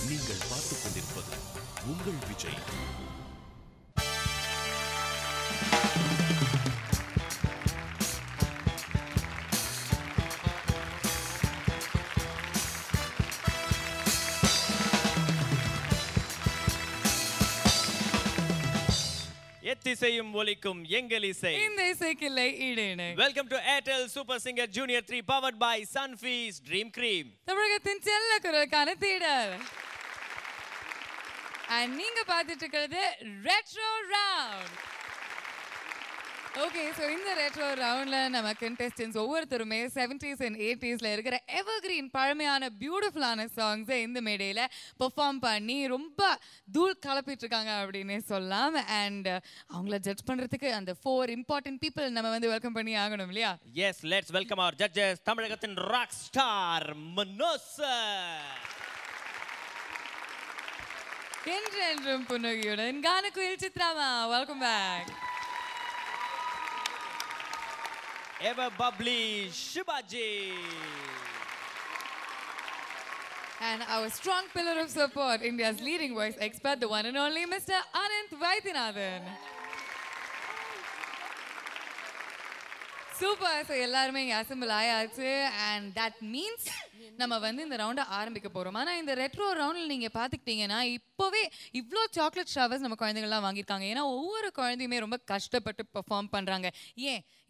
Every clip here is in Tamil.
நீங்கள் பார்த்துக் கொண்டிருப்பது உங்கள் விஜய். எத்திசையும் ஒலிக்கும் எங்கள் இசை. இந்த இசைக்கில்லை ஈடேனே. Welcome to Airtel super singer junior 3 powered by Sunfeast dream cream. தமிழகத்தின் செல்ல குரலுக்கான தேடல். நீங்க பார்த்துட்டு இருக்கிறது ரெட்ரோ ரவுண்ட். ஓகே, ஸோ இந்த ரெட்ரோ ரவுண்டில் நம்ம கண்டெஸ்டன்ஸ் ஒவ்வொருத்தருமே 70s and 80sல இருக்கிற எவர்கிரீன் பழமையான பியூட்டிஃபுல்லான சாங்ஸை இந்த மேடையில் பெர்ஃபார்ம் பண்ணி ரொம்ப தூள் கலப்பிட்டு இருக்காங்க அப்படின்னு சொல்லலாம். அண்ட் அவங்கள ஜட்ஜ் பண்ணுறதுக்கு அந்த 4 இம்பார்ட்டன்ட் பீப்புள் நம்ம வந்து வெல்கம் பண்ணி ஆகணும் இல்லையா? Yes, let's welcome our judges. தமிழகத்தின் ராக் ஸ்டார் மனோஜ் சார். என்றென்றும் புன்னகையுடன் கானக்குயில் சித்ராமா, welcome back. Ever bubbly Shivaji. And our strong pillar of support, India's leading voice expert, the one and only Mr. Ananth Vaidyanathan. Super. So எல்லாருமே இங்கே அசம்பிள் ஆயாச்சு. அண்ட் தட் மீன்ஸ் நம்ம வந்து இந்த ரவுண்டை ஆரம்பிக்க போகிறோம். ஆனால் இந்த ரெட்ரோ ரவுண்டில் நீங்கள் பார்த்துக்கிட்டிங்கன்னா இப்போவே இவ்வளோ சாக்லேட் ஷவர்ஸ் நம்ம குழந்தைங்கள்லாம் வாங்கியிருக்காங்க. ஏன்னா ஒவ்வொரு குழந்தையுமே ரொம்ப கஷ்டப்பட்டு பெர்ஃபார்ம் பண்ணுறாங்க.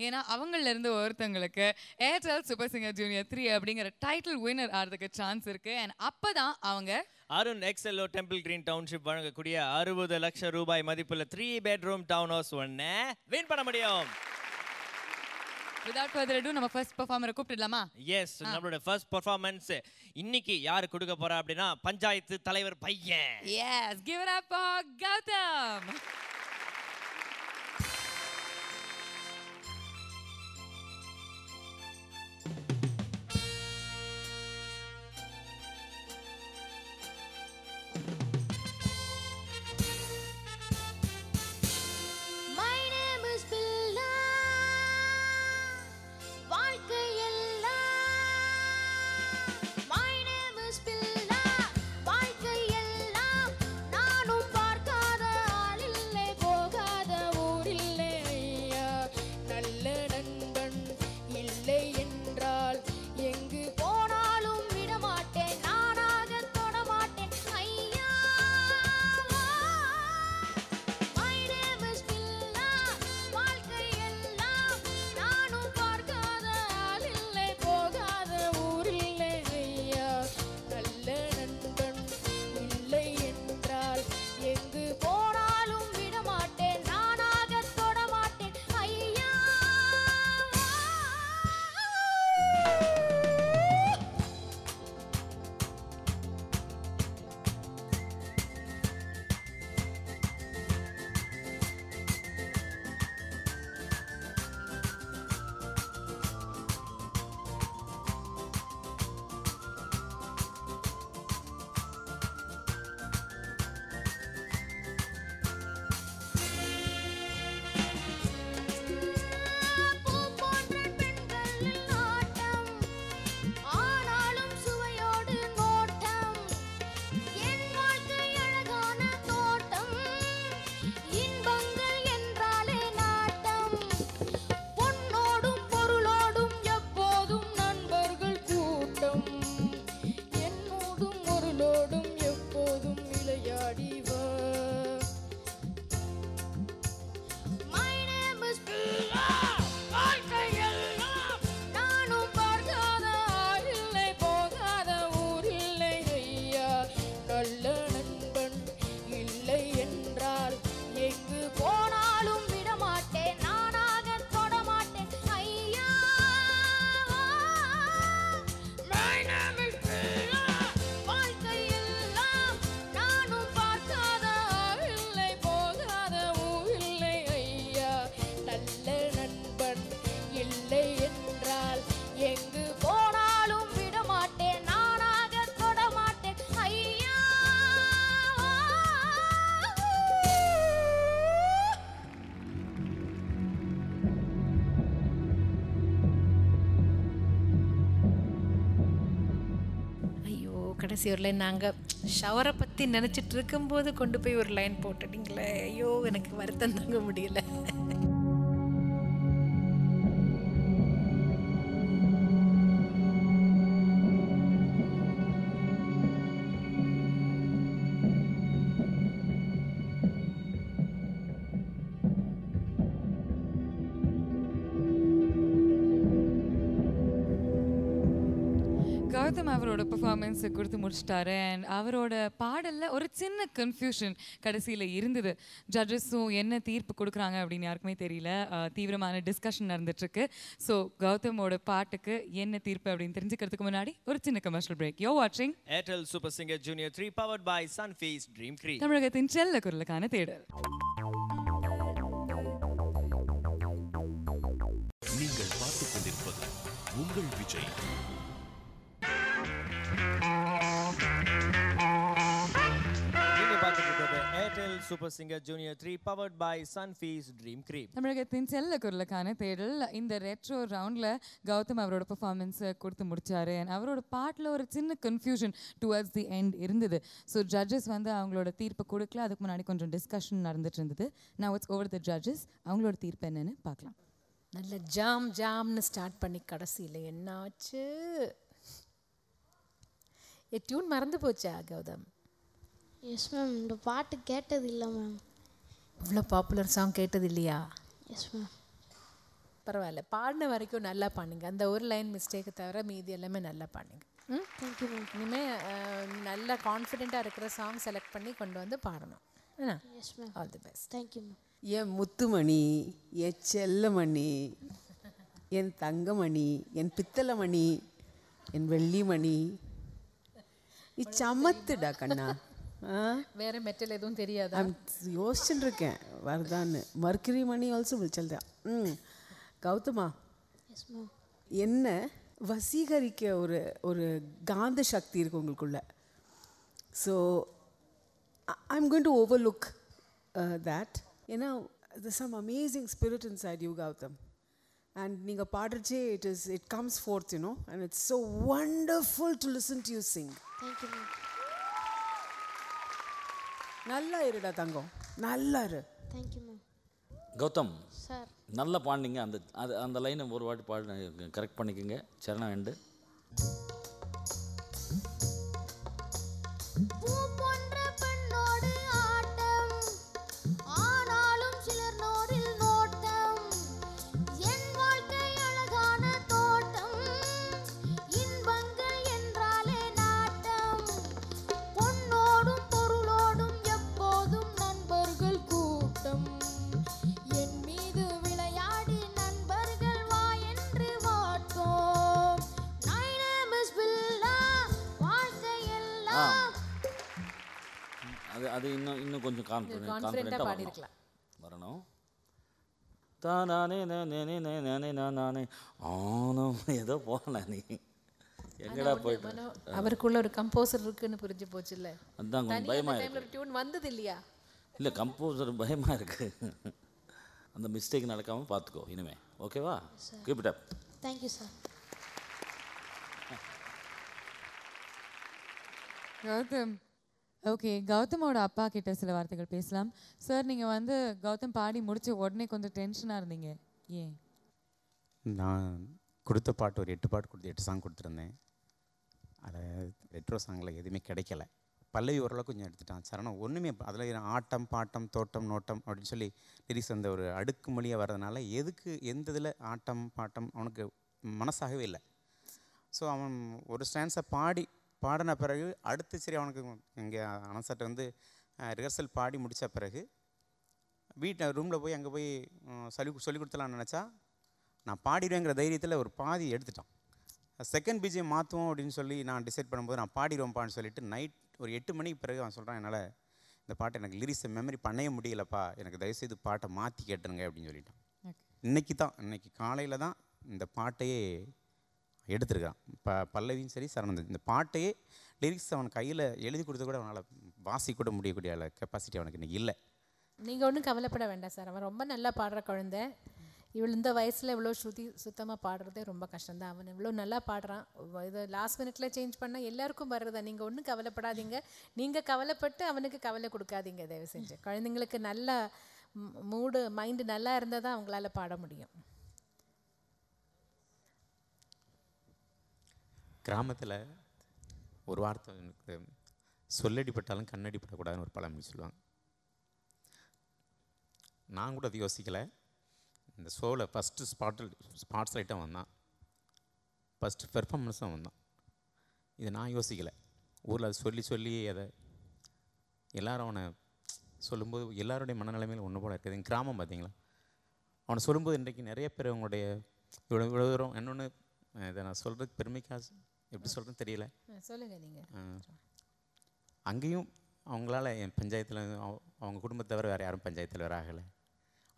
ஏன்னா அவங்களிருந்து ஒருத்தங்களுக்கு ஏர்டெல் சூப்பர் சிங்கர் ஜூனியர் 3 அப்படிங்கிற டைட்டில் வின்னர் ஆகிறதுக்கு சான்ஸ் இருக்குது. அண்ட் அப்போ தான் அவங்க அருண் எக்ஸெல்லோ டெம்பிள் கிரீன் டவுன்ஷிப் வழங்கக்கூடிய 60 லட்சம் ரூபாய் மதிப்புள்ள 3 பெட்ரூம் டவுன் ஹவுஸ் ஒன்று வின் பண்ண முடியும். Without further ado, நம்ம ஃபர்ஸ்ட் பெர்ஃபார்மரை கூப்பிடலாமா? எஸ், நம்மளோட ஃபர்ஸ்ட் பெர்ஃபார்மன்ஸ் இன்னைக்கு யாரு கொடுக்க போறா அப்படின்னா பஞ்சாயத்து தலைவர் பையன். Yes, give it up for Gautam. கடைசி வரல நாங்கள் ஷவரை பற்றி நினச்சிட்டு இருக்கும்போது கொண்டு போய் ஒரு லைன் போட்டுட்டீங்களே, ஐயோ எனக்கு வருத்தம் தாங்க முடியல. கௌதம் அவரோட பெர்ஃபார்மன்ஸ் கொடுத்து முடிச்சிட்டாரு. அண்ட் அவரோட பாடலில் ஒரு சின்ன கன்ஃபியூஷன் கடைசியில் இருந்தது. ஜட்ஜஸும் என்ன தீர்ப்பு கொடுக்குறாங்க அப்படின்னு யாருக்குமே தெரியல. தீவிரமான டிஸ்கஷன் நடந்துட்டுருக்கு. ஸோ கௌதமோட பாட்டுக்கு என்ன தீர்ப்பு அப்படின்னு தெரிஞ்சுக்கிறதுக்கு முன்னாடி ஒரு சின்ன கமர்ஷியல் பிரேக். யோ வாட்சிங் Airtel super singer junior 3 powered by Sunfeast dream cream, தமிழகத்தின் செல்ல குரலுக்கான தேடல். நீங்கள் பார்த்துக் கொண்டிருப்பது உங்கள் விஜய். நீங்க பார்த்துட்டு இருக்கிறது Airtel super singer junior 3 powered by Sunfeast dream cream. தமிழகத்தின் செல்ல குரலுக்கான தேடல். இந்த ரெட்ரோ ரவுண்டில் கௌதம் அவரோட பெர்ஃபார்மன்ஸை கொடுத்து முடிச்சாரு. அண்ட் அவரோட பாட்டில் ஒரு சின்ன கன்ஃபியூஷன் டுவர்ட்ஸ் தி எண்ட் இருந்தது. ஸோ ஜட்ஜஸ் வந்து அவங்களோட தீர்ப்பு கொடுக்கல. அதுக்கு முன்னாடி கொஞ்சம் டிஸ்கஷன் நடந்துட்டு இருந்தது. நான் இட்ஸ் ஓவர் த ஜட்ஜஸ். அவங்களோட தீர்ப்பு என்னன்னு பார்க்கலாம். நல்ல ஜாம்னு ஸ்டார்ட் பண்ணி கடைசியில் என்னாச்சு? டியூன் மறந்து போச்சா கௌதம்? எஸ் மேம், இந்த பாட்டு கேட்டது இல்லை மேம். இவ்வளோ பாப்புலர் சாங் கேட்டது இல்லையா? Yes ma'am. பரவாயில்ல, பாடின வரைக்கும் நல்லா பாடுங்க. அந்த ஒரு லைன் மிஸ்டேக்கை தவிர மீதி எல்லாமே நல்லா பாடுங்க. Thank you ma'am. இனிமேல் நல்லா கான்ஃபிடெண்ட்டாக இருக்கிற சாங் செலக்ட் பண்ணி கொண்டு வந்து பாடணும். என்ன? Yes ma'am. All the best. Thank you ma'am. என் முத்துமணி, என் செல்லமணி, என் தங்கமணி, என் பித்தளமணி, என் வெள்ளிமணி, சமத்துடா கண்ணா. வேற மெட்டல் எதுவும் தெரியாதா? யோசிச்சுட்டு இருக்கேன் வருதான்னு. மர்க்கரி மணி ஆல்சோ விழிச்சல்தா. கௌதமா, எஸ் மேம். என்ன வசீகரிக்க ஒரு ஒரு காந்த சக்தி இருக்கு உங்களுக்குள்ள. So I'm going to overlook that. ஏன்னா there's some amazing spirit inside you, Gautam. And நீங்கள் பாடுறச்சே it comes forth, you know, and it's so wonderful to listen to you sing. Thank you ma'am. நல்லா இருடா தங்கம், நல்லா இரு. Thank you ma'am. கௌதம் சார், நல்லா பாடினீங்க. அந்த லைனை ஒரு வாட்டி பாடு, கரெக்ட் பண்ணிக்கோங்க. சரணம் எண்டு. அது இன்னும் கொஞ்சம் கான்ஃபிடென்ட்டாக பாடிருக்கலாம் வரணும். தானே நானே ஆனும் ஏதோ போனேன். நீ எங்கடா போயிட்டு? அவருக்குள்ள ஒரு கம்போசர் இருக்குன்னு புரிஞ்சு போச்சு இல்ல? அதுதான் கொஞ்சம் பயமா இருக்கு. டியூன் வந்தது இல்லையா? இல்லை, கம்போசர் பயமா இருக்கு. அந்த மிஸ்டேக் நடக்காமல் பார்த்துக்கோ இனிமே. ஓகேவா? Keep it up. Thank you sir. Gautam, okay, கௌதமோட அப்பா கிட்ட சில வார்த்தைகள் பேசலாம். சார், நீங்கள் வந்து கௌதம் பாடி முடிச்ச உடனே கொஞ்சம் டென்ஷனாக இருந்தீங்க, ஏன்? நான் கொடுத்த பாட்டு ஒரு 8 பாட்டு கொடுத்து 8 சாங் கொடுத்துருந்தேன். அதில் ரெட்ரோ சாங்கில் எதுவுமே கிடைக்கல. பல்லவி ஓரளவு கொஞ்சம் எடுத்துட்டான். சரணம் ஒன்றுமே, அதில் ஆட்டம் பாட்டம் தோட்டம் நோட்டம் அப்படின்னு சொல்லி லிரிக்ஸ் அந்த ஒரு அடுக்குமொழியாக வர்றதுனால எந்த இதில் ஆட்டம் பாட்டம் அவனுக்கு மனசாகவே இல்லை. ஸோ அவன் ஒரு ஸ்டான்ஸை பாடின பிறகு அடுத்து சரி அவனுக்கு இங்கே அனசாட்டை வந்து ரிஹர்சல் பாடி முடித்த பிறகு ரூமில் போய் அங்கே போய் சொல்லி கொடுத்தலான்னு நினச்சா நான் பாடிடுவேங்கிற தைரியத்தில் ஒரு பாதி எடுத்துட்டான். செகண்ட் பிஜிஎம் மாற்றுவோம் அப்படின்னு சொல்லி நான் டிசைட் பண்ணும்போது நான் பாடிடுவோம்ப்பான்னு சொல்லிட்டு நைட் ஒரு 8 மணிக்கு பிறகு அவன் சொல்கிறான், என்னால் இந்த பாட்டை எனக்கு லிரிக்ஸை மெமரி பண்ணவே முடியலப்பா, எனக்கு தயவுசெய்து பாட்டை மாற்றி கேட்டுருங்க அப்படின்னு சொல்லிட்டான். இன்னைக்கு காலையில் தான் இந்த பாட்டையே எடுத்துருக்கான். பல்லவியும் சரி சரணம். இந்த பாட்டையே லிரிக்ஸ் அவன் கையில் எழுதி கொடுத்து கூட அவனால் வாசிக்கூட முடியக்கூடிய கெப்பாசிட்டி அவனுக்கு இன்றைக்கி இல்லை. நீங்கள் ஒன்றும் கவலைப்பட வேண்டாம் சார், அவன் ரொம்ப நல்லா பாடுற குழந்தை. இந்த வயசில் இவ்வளோ ஸ்ருதி சுத்தமாக பாடுறதே ரொம்ப கஷ்டம்தான். அவன் இவ்வளோ நல்லா பாடுறான். இது லாஸ்ட் மினிட்ல சேஞ்ச் பண்ணால் எல்லாருக்கும் வர்றதா. நீங்கள் ஒன்றும் கவலைப்படாதீங்க. நீங்கள் கவலைப்பட்டு அவனுக்கு கவலை கொடுக்காதீங்க தயவு செஞ்சு. குழந்தைங்களுக்கு நல்ல மூடு மைண்டு நல்லா இருந்தால் தான் அவங்களால பாட முடியும். கிராமத்தில் ஒரு வார்த்தை எனக்கு சொல்லடிப்பட்டாலும் கண்ணடிப்படக்கூடாதுன்னு ஒரு பழமொழி சொல்லுவாங்க. நான் கூட அது யோசிக்கலை. இந்த ஷோவில் ஃபஸ்ட்டு ஸ்பாட்ஸ் லைட்டாக வந்தான், ஃபஸ்ட்டு பெர்ஃபார்மன்ஸும் வந்தான். இதை நான் யோசிக்கலை. ஊரில் அதை சொல்லி சொல்லி அதை எல்லோரும் அவனை சொல்லும்போது எல்லாருடைய மனநிலைமையில் ஒன்று போல் இருக்குது. எங்கள் கிராமம் பார்த்தீங்களா, அவனை சொல்லும்போது இன்றைக்கு நிறைய பேர் அவங்களுடைய இவ்வளோ தூரம் இன்னொன்று இதை நான் சொல்கிறதுக்கு பெருமைக்காக எப்படி சொல்கிறேன்னு தெரியல. சொல்லுங்கள் நீங்கள். அங்கேயும் அவங்களால என் பஞ்சாயத்தில் அவங்க குடும்பத்தை தவிர வேறு யாரும் பஞ்சாயத்தில் வேறு ஆகலை.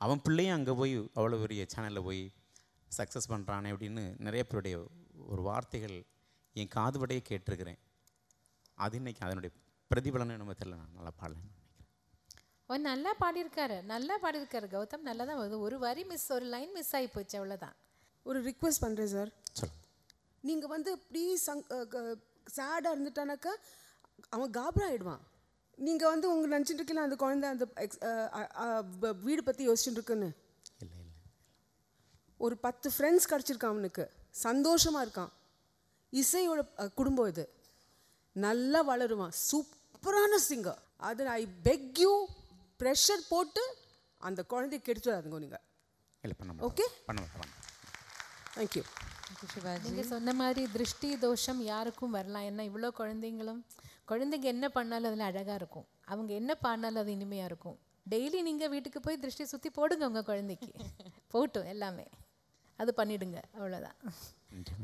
அவன் பிள்ளையும் அங்கே போய் அவ்வளோ பெரிய சேனலில் போய் சக்ஸஸ் பண்ணுறானே அப்படின்னு நிறைய பேருடைய ஒரு வார்த்தைகள் என் காதுபடையே கேட்டிருக்கிறேன். அது இன்னைக்கு அதனுடைய பிரதிபலனை நம்ம தெரியல. நான் நல்லா பாடலன்னு நினைக்கிறேன். அவன் நல்லா பாடியிருக்காரு கௌதம். நல்லா தான் வருது. ஒரு வரி மிஸ், ஒரு லைன் மிஸ் ஆகி போச்சு, அவ்வளோதான். ஒரு ரிக்வெஸ்ட் பண்ணுறேன் சார். சொல்லு. நீங்கள் வந்து ப்ளீஸ் சேடாக இருந்துட்டானாக்கா அவன் காபராயிடுவான். நீங்கள் வந்து உங்களை நினச்சிட்டு இருக்கலாம் அந்த குழந்தை அந்த வீடு பற்றி யோசிச்சுட்டு இருக்குன்னு. இல்லை இல்லை, ஒரு 10 ஃப்ரெண்ட்ஸ் கிடச்சிருக்கான் அவனுக்கு, சந்தோஷமாக இருக்கான். இசையோட குடும்பம் இது. நல்லா வளருவான், சூப்பரான சிங்கர். அது ஐ பெக் யூ ப்ரெஷர் போட்டு அந்த குழந்தைய கெடுத்துடாதுங்க நீங்கள். இல்லை பண்ண ஓகே, பண்ண மாட்டேன். தேங்க்யூ. நீங்கள் சொன்ன மாதிரி திருஷ்டி தோஷம் யாருக்கும் வரலாம். ஏன்னா இவ்வளோ குழந்தைங்க என்ன பண்ணாலும் அதில் அழகாக இருக்கும். அவங்க என்ன பாடினாலும் அது இனிமையாக இருக்கும். டெய்லி நீங்கள் வீட்டுக்கு போய் திருஷ்டி சுற்றி போடுங்க உங்கள் குழந்தைக்கு. போட்டும் எல்லாமே அது பண்ணிவிடுங்க, அவ்வளோதான்.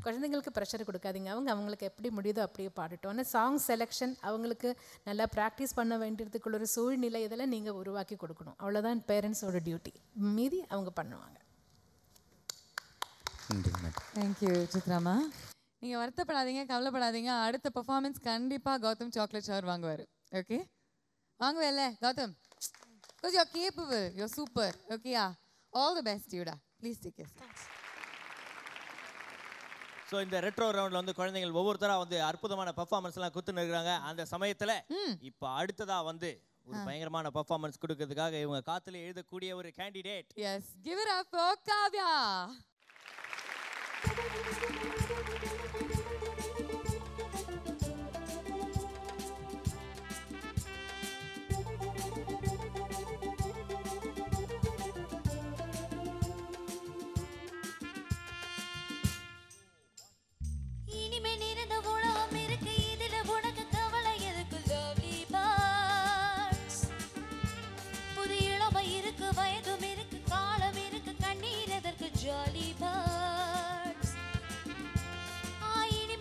குழந்தைங்களுக்கு ப்ரெஷர் கொடுக்காதீங்க. அவங்களுக்கு எப்படி முடியுதோ அப்படியே பாடட்டும். ஆனால் சாங் செலெக்ஷன் அவங்களுக்கு நல்லா ப்ராக்டிஸ் பண்ண வேண்டியதுக்குள்ள ஒரு சூழ்நிலை இதெல்லாம் நீங்கள் உருவாக்கி கொடுக்கணும். அவ்வளோதான் பேரண்ட்ஸோட டியூட்டி. மீதி அவங்க பண்ணுவாங்க. தேங்க்யூ சித்ராமா. நீங்கள் வருத்தப்படாதீங்க, கவலைப்படாதீங்க. அடுத்த பர்ஃபார்மன்ஸ் கண்டிப்பாக கௌதம் சாக்லேட் ஷவர் வாங்குவார். ஓகே, வாங்குவேல்ல Gautam? Because you are capable, you are super. ஓகேயா, ஆல் தி பெஸ்ட் யூடா. Please take care. ஸோ இந்த ரெட்ரோ ரவுண்டில் வந்து குழந்தைகள் ஒவ்வொருத்தராக வந்து அற்புதமான பர்ஃபார்மன்ஸ்லாம் கொடுத்துன்னு இருக்கிறாங்க. அந்த சமயத்தில் இப்போ அடுத்ததாக வந்து ஒரு பயங்கரமான பர்ஃபார்மன்ஸ் கொடுக்கறதுக்காக இவங்க காத்துல எழுதக்கூடிய ஒரு candidate. Yes, give it up for Kavya. இனிமே நிறைந்த உலகம் இருக்கு, இதுல உனக்கு கவலை எதுக்கு? Lovely parts. புது இளமை இருக்கு, வயதும் இருக்கு, காலம் இருக்கு, கண்ணீர் எதற்கு? Jolly parts. இனிமே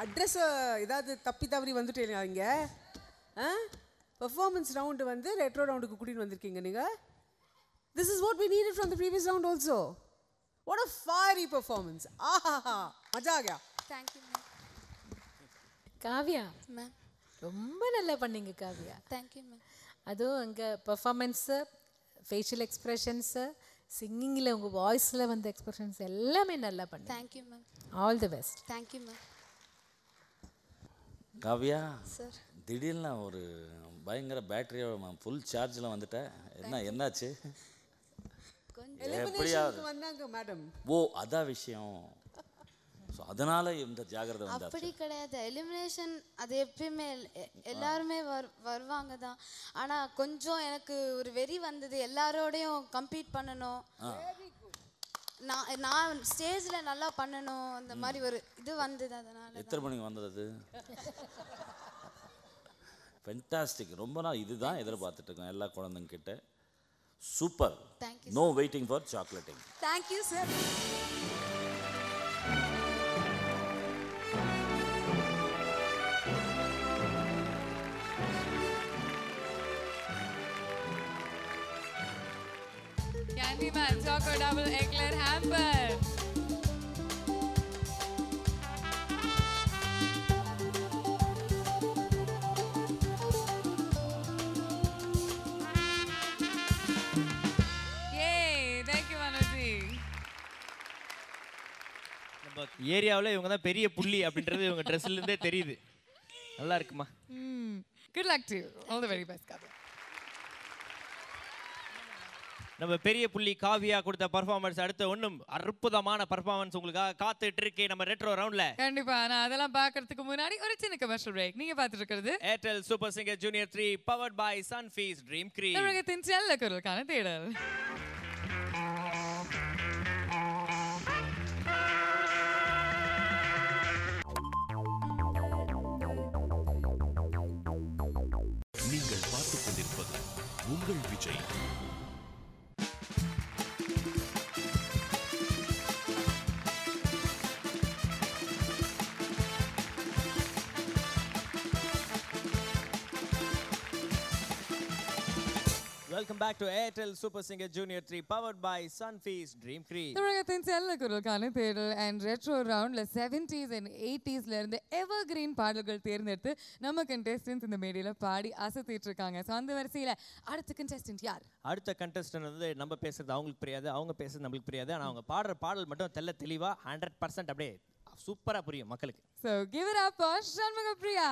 அட்ரஸ் ஏதாவது தப்பி தவறி வந்துட்டீங்களா இங்கே? பெர்ஃபார்மன்ஸ் ரவுண்டு வந்து ரெட்ரோ ரவுண்டுக்கு கூட்டிகிட்டு வந்திருக்கீங்க நீங்கள். This is what we needed from the previous round also. What a fiery performance. ஆஹா, மஜா ஆ கயா. Thank you ma'am. காவ்யா மேம் ரொம்ப நல்லா பண்ணீங்க காவ்யா. Thank you ma'am. அதுவும் அங்கே பெர்ஃபார்மன்ஸு, ஃபேஷியல் எக்ஸ்ப்ரெஷன்ஸு, சிங்கிங்கில் உங்கள் வாய்ஸில் வந்த எக்ஸ்ப்ரெஷன்ஸ் எல்லாமே நல்லா பண்ணீங்க. Thank you ma'am. All the best. Thank you ma'am. Kavya sir திடீர்னு ஒரு பயங்கர பேட்டரியோட ஃபுல் சார்ஜில் வந்துட்டேன். என்னாச்சு? எலிமினேஷனுக்கு வந்தாங்க மேடம். ஓ அதான் விஷயம். ஸோ அதனால் இந்த ஜாகிரதை வந்து அப்படி கிடையாது. எலிமினேஷன் அது எப்பயுமே எல்லாருமே வருவாங்க தான். ஆனால் கொஞ்சம் எனக்கு ஒரு வெறி வந்தது, எல்லாரோடையும் கம்பீட் பண்ணணும், நான் ஸ்டேஜில் நல்லா பண்ணணும், அந்த மாதிரி ஒரு இது வந்தது. அதனால் எத்தனை மணிக்கு வந்தது அது? ஃபென்டாஸ்டிக். ரொம்ப நாள் இதுதான் எதிர்பார்த்துட்டு இருக்கோம் எல்லா குழந்தைங்க கிட்ட. Super. Thank you. No waiting for chocolating. Thank you sir. Candyman Choco Double Eclair Hamper. Yay! Thank you, Manoji. நம்ம ஏரியாவில் இவங்க தான் பெரிய புள்ளி அப்படின்றது இவங்க ட்ரெஸ்லேருந்தே தெரியுது. நல்லா இருக்குமா? Good luck to you. All the very best, Kavya. நம்ம பெரிய புள்ளி காவியா கொடுத்த பர்ஃபார்மன்ஸ் அடுத்த ஒன்றும் அற்புதமான பர்ஃபார்மன்ஸ் உங்களுக்காக காத்துட்டு இருக்கே நம்ம ரெட்ரோ ரவுண்ட்ல. கண்டிப்பா. நான் அதெல்லாம் பார்க்கறதுக்கு முன்னாடி ஒரு சின்ன கமர்ஷியல் பிரேக். நீங்க பார்த்துட்டு இருக்கிறது Airtel super singer junior 3 powered by Sunfeast dream cream. தமிழகத்தின் செல்ல குரலுக்கான தேடல். நீங்கள் பார்த்துக் கொண்டிருப்பது உங்கள் Vijay. Welcome back to Airtel Super Singer Junior 3 powered by Sunfeast Dream Cream. தமிழகத்தின் செல்ல குரலுக்கான தேடல் அண்ட் ரெட்ரோ ரவுண்ட்ல 70s and 80sல இருந்து எவர் கிரீன் பாடல்கள் தேர்ந்தெடுத்து நம்ம கண்டெஸ்டன்ஸ் இந்த மேடையில பாடி அசத்திட்டு இருக்காங்க. ஸோ அந்த வரிசையில அடுத்த கண்டெஸ்டன்ட் யார்? அடுத்த கண்டெஸ்டன்ட் வந்து நம்ம பேசுறது அவங்களுக்கு புரியாது, அவங்க பேசுறது நம்மளுக்கு புரியாது. ஆனால் அவங்க பாடுற பாடல் மட்டும் தெளிவா 100% அப்படியே சூப்பரா புரியும் மக்களுக்கு. So give it up for Shanmuga Priya.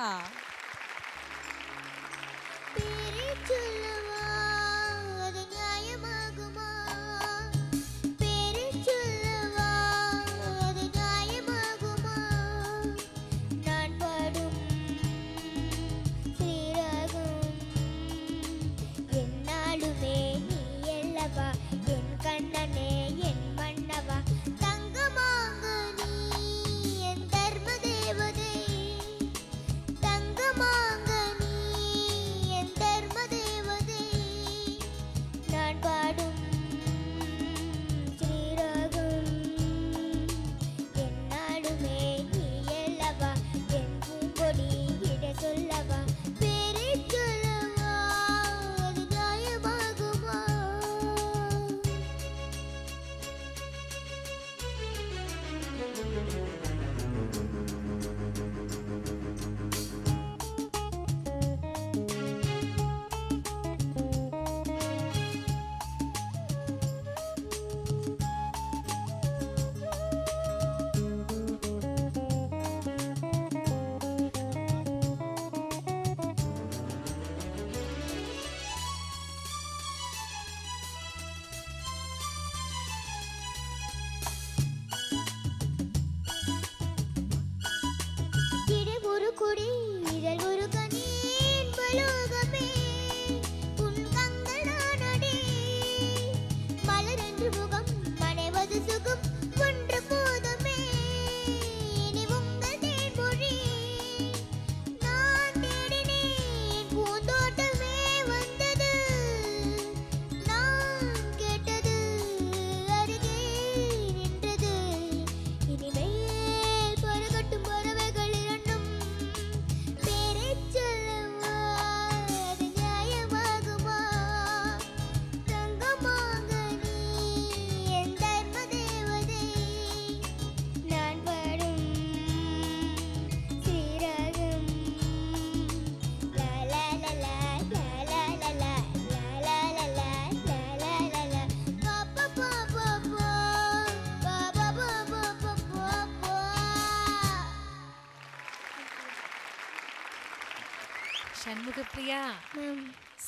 Shanmuga Priya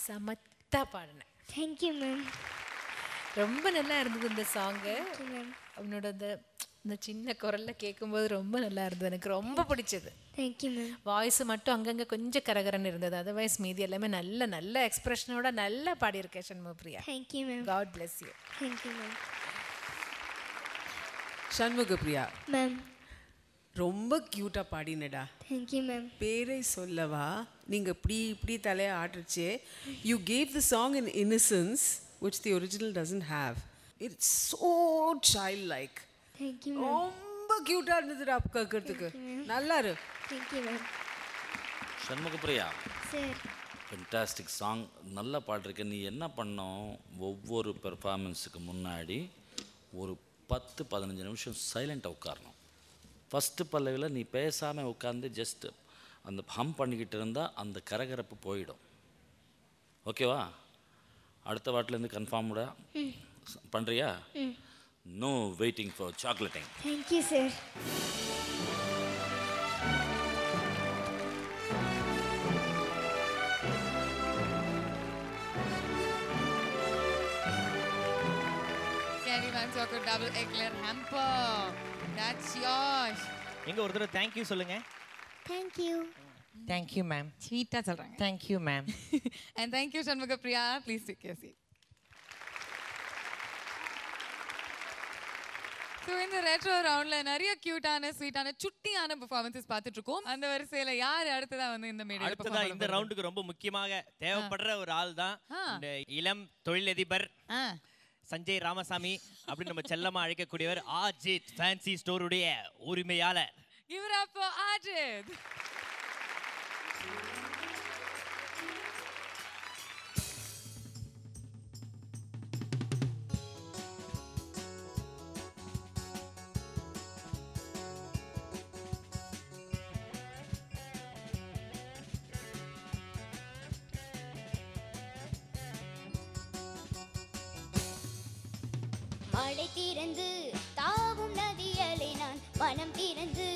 சமத்தா பாடின. Thank you ma'am. ரொம்ப நல்லா இருந்தது இந்த சாங்கு. அவனோட இந்த சின்ன குரல்ல கேட்கும்போது ரொம்ப நல்லா இருந்தது, எனக்கு ரொம்ப பிடிச்சது. Thank you ma'am. வாய்ஸ் மட்டும் அங்கங்கே கொஞ்சம் கரகரன்னு இருந்தது, அதர்வைஸ் மீதி எல்லாமே நல்ல நல்ல எக்ஸ்பிரஷனோட நல்லா பாடியிருக்கேன் Shanmuga Priya. Thank you ma'am. God bless you. Thank you ma'am. Shanmuga Priya ma'am. ரொம்ப க்யூட்டாக பாடினடா. Thank you ma'am. பேரை சொல்லவா, நீங்கள் இப்படி தலையை ஆடுறச்சே you gave the song in innocence which the original doesn't have. It's so child like. Thank you ma'am. ரொம்ப க்யூட்டாக இருந்ததுடா கேட்கறதுக்கு. நல்லா இரு. Thank you ma'am. Shanmugapriya, sir. Fantastic song, நல்லா பாடிருக்க. நீ என்ன பண்ணோம், ஒவ்வொரு பெர்ஃபார்மன்ஸுக்கு முன்னாடி ஒரு 10-15 நிமிஷம் சைலண்ட்டாக உட்காரணும். ஃபஸ்ட்டு பல்லவியில் நீ பேசாமல் உட்காந்து ஜஸ்ட் அந்த ஹம் பண்ணிக்கிட்டு இருந்தால் அந்த கரகரப்பு போயிடும். ஓகேவா? அடுத்த வாட்டிலேருந்து கன்ஃபார்ம்டா பண்ணுறியா? No waiting for chocolating. Thank you sir. Candyman chocolate double eclair hamper. That's yours. எங்க ஒரு தடவை thank you சொல்லுங்க. தேங்க்யூ. Thank you ma'am. ஸ்வீட்டா சொல்றாங்க. Thank you ma'am. And thank you Shanmuga Priya. Please take your seat. So இந்த ரெட்ரோ ரவுண்ட்ல நிறைய கியூட்டான ஸ்வீட்டான சுட்டியான பெர்ஃபார்மன்சஸ் பார்த்துட்டு இருக்கோம். அந்த வரிசையில யார் அடுத்ததா வந்து இந்த மேடையில அடுத்ததா இந்த ரவுண்டுக்கு ரொம்ப முக்கியமாக தேவைப்படுற ஒரு ஆள் தான் இந்த இளம் தொழிலதிபர் சஞ்சய் ராமசாமி அப்படின்னு நம்ம செல்லமா அழைக்கக்கூடியவர் ஆஜித் ஃபேன்சி ஸ்டோருடைய உரிமையாளர். Give it up for Ajit. மழை திறந்து தாவும் நதியலை நான், மனம் திறந்து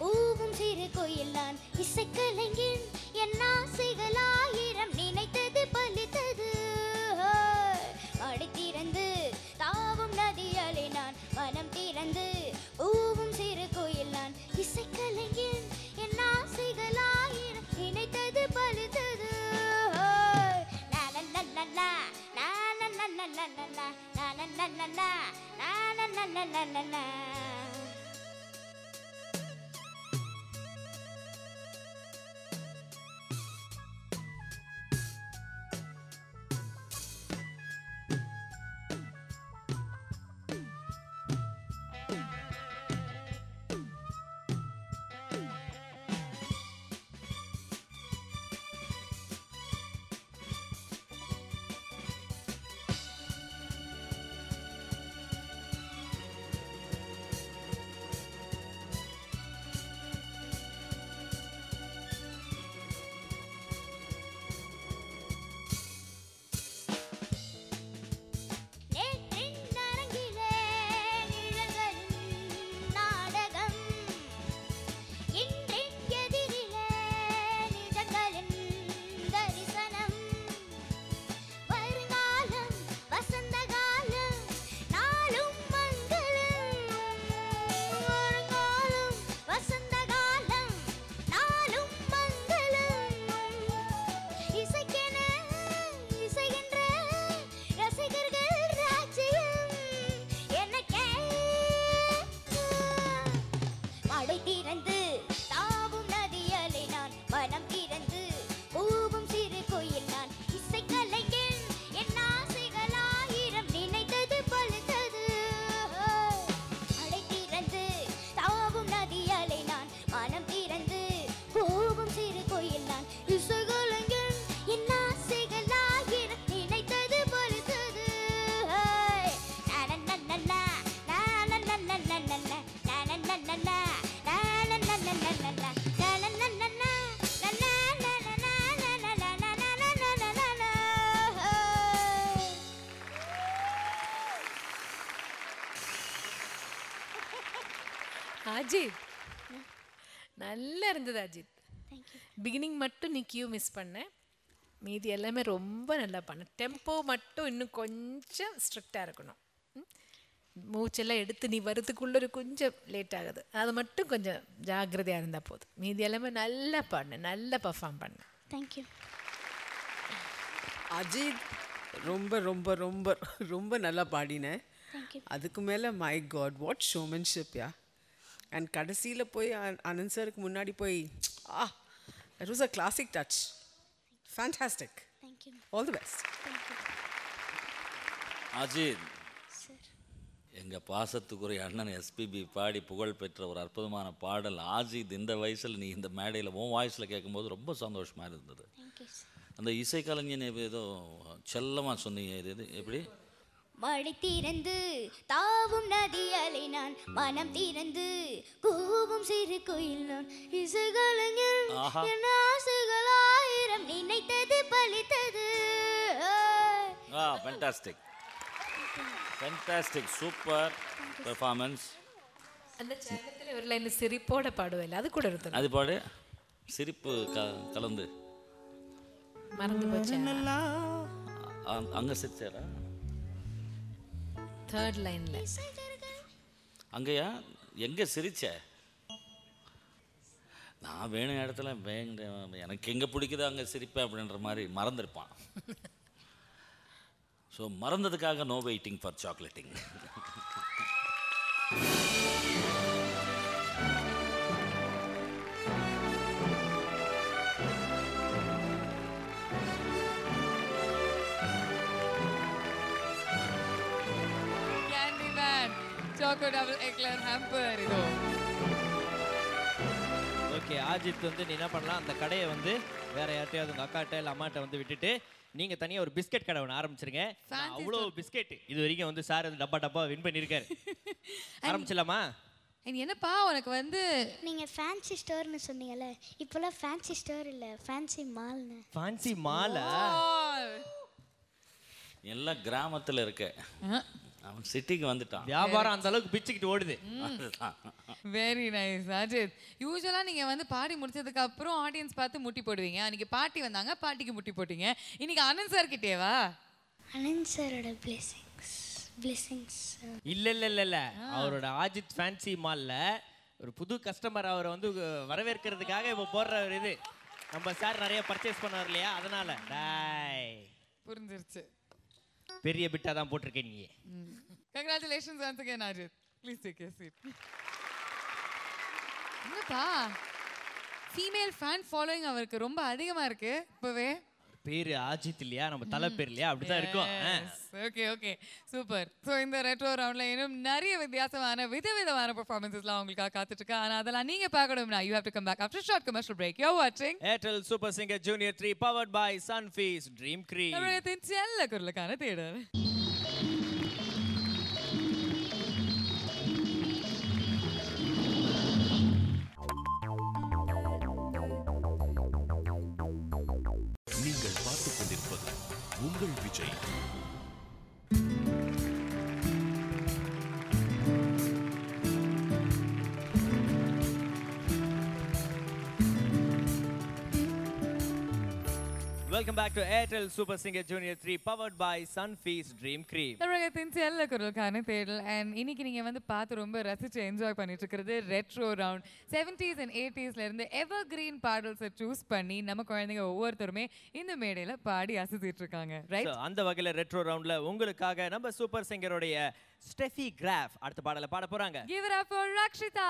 பூவும் சிறு கோயில் நான், இசைக்கலைஞன் என் ஆசைகள் ஆயிரம் நினைத்தது பலித்தது. மழை திறந்து தாவும் நதியலை நான், மனம் திறந்து பூவும் சிறு கோயில் நான், இசைக்கலைஞன் என் ஆசைகள் ஆயிரம் நினைத்தது பலித்தது. அஜித் நல்லா இருந்தது அஜித். பிகினிங் மட்டும் நீ கியூ மிஸ் பண்ண, மீதி எல்லாமே ரொம்ப நல்லா பண்ண. டெம்போ மட்டும் இன்னும் கொஞ்சம் ஸ்ட்ரிக்டாக இருக்கணும். மூச்செல்லாம் எடுத்து நீ வரதுக்குள்ளே கொஞ்சம் லேட் ஆகுது, அது மட்டும் கொஞ்சம் ஜாக்கிரதையாக இருந்தால் போதும். மீதி எல்லாமே நல்லா பண்ணு, நல்லா பர்ஃபார்ம் பண்ணு. தேங்க்யூ. அஜித் ரொம்ப ரொம்ப ரொம்ப ரொம்ப நல்லா பாடினேன். அதுக்கு மேலே my God what showmanship yeah. And கடைசியில் போய் ஆனந்த் சாருக்கு முன்னாடி போய் that was a classic touch. Fantastic. All the best. Ajith, எங்கள் பாசத்துக்குரிய அண்ணன் எஸ்பிபி பாடி புகழ் பெற்ற ஒரு அற்புதமான பாடல். அஜித், இந்த வயசில் நீ இந்த மேடையில் உன் வாய்ஸில் கேட்கும்போது ரொம்ப சந்தோஷமாக இருந்தது. அந்த இசைக்கலைஞன் ஏதோ செல்லமாக சொன்னீங்க, இது எப்படி? மழை திறந்து தாவும் நதியலை நான், மனம் திறந்து கூவும் சிறு குயில் நான், இசைக்கலைஞன் என் ஆசைகள் ஆயிரம், நினைத்தது பலித்தது. Fantastic, fantastic, super performance. அந்த சேனத்தில் ஒரு லைன் சிரிப்போட பாடுவேன், அது கூட இருந்தது. அது பாடு, சிரிப்பு கலந்து மறந்து போச்சு. அங்கே சிரிச்சாரா? தேர்ட் லைன்ல அங்கேயா? எங்கே சிரிச்ச? நான் வேணும் இடத்துல எனக்கு எங்கே பிடிக்குதோ அங்கே சிரிப்பேன் அப்படின்ற மாதிரி மறந்துருப்பான். ஸோ மறந்ததுக்காக no waiting for chocolating. Choco double eclair hamper இதோ. ஓகே, அஜித் வந்து நீ என்ன பண்ணலாம், அந்த கடையை வந்து வேற யார்ட்டையாவது உங்க அக்காட்ட இல்லை அம்மாட்ட வந்து விட்டுட்டு நீங்க தனியா ஒரு பிஸ்கட் கடை ஒன்று ஆரம்பிச்சிருங்க. அவ்வளோ பிஸ்கெட் இது வரைக்கும் வந்து சார் வந்து டப்பா வின் பண்ணியிருக்காரு. ஆரம்பிச்சிடலாமா? என்னப்பா உனக்கு வந்து நீங்க ஃபேன்சி ஸ்டோர்னு சொன்னீங்கல்ல, இப்போலாம் ஃபேன்சி ஸ்டோர் இல்ல, ஃபேன்சி மால்னு. ஃபேன்சி மாலா? எல்லாம் கிராமத்தில் இருக்க, அவன் சிட்டிக்கு வந்துட்டான். வியாபாரம் அந்த அளவுக்கு பிச்சுக்கிட்டு ஓடுது. Very nice Ajith. யூஸ்வலா நீங்க வந்து பாடி முடிச்சதுக்கு அப்புறம் ஆடியன்ஸ் பார்த்து முட்டி போடுவீங்க. அன்னைக்கு பாட்டி வந்தாங்க, பாட்டிக்கு முட்டி போட்டீங்க. இன்னைக்கு ஆனந்த் சார் கிட்டேவா? ஆனந்த் சாரோட பிளெஸிங்ஸ் இல்ல அவரோட அஜித் ஃபேன்சி மால்ல ஒரு புது கஸ்டமர் அவரை வந்து வரவேற்கிறதுக்காக இப்போ போடுற ஒரு இது. நம்ம சார் நிறைய பர்ச்சேஸ் பண்ணுவார் இல்லையா, அதனால புரிஞ்சிருச்சு. பெரிய பிட்டா தான் போட்டிருக்கேன் நீ. Congratulations once again Ajith. Please take your seat. என்னப்பா ஃபீமேல் ஃபேன் ஃபாலோயிங் அவருக்கு ரொம்ப அதிகமா இருக்கு இப்பவே. பேரு அஜித் இல்லையா, நம்ம தலை பேர் இல்லையா, அப்படிதான் இருக்கும். Okay okay super. ஸோ இந்த ரெட்ரோ ரவுண்ட்ல இன்னும் நிறைய வித்தியாசமான விதவிதமான பெர்ஃபார்மன்ஸஸ்லாம் உங்களுக்காக காத்துட்டு இருக்கு. ஆனால் அதெல்லாம் நீங்க பார்க்கணும்னா you have to come back after short commercial break. You are வாட்சிங் Airtel super singer junior 3 powered by Sunfeast dream cream. தமிழகத்தின் செல்ல குரலுக்கான தேடல். நீங்கள் பார்த்துக் கொண்டிருப்பது உங்கள் Vijay. Welcome back to Airtel Super Singer Junior 3 powered by Sunfeast Dream Cream. தமிழகத்தின் செல்ல குரலுக்கான தேடல். அண்ட் இன்னைக்கு நீங்க வந்து பார்த்து ரொம்ப ரசிச்சு என்ஜாய் பண்ணிட்டு இருக்கிறது ரெட்ரோ ரவுண்ட். 70s and 80sல இருந்து எவர் கிரீன் பாடல்ஸை சூஸ் பண்ணி நம்ம குழந்தைங்க ஒவ்வொருத்தருமே இந்த மேடையில பாடி அசத்திட்டு இருக்காங்க. ரைட்? அந்த வகையில ரெட்ரோ ரவுண்ட்ல உங்களுக்காக நம்ம சூப்பர் சிங்கரோடைய ஸ்டெஃபி கிராஃப் அடுத்த பாடலை பாட போறாங்க. Give it up for Rakshita.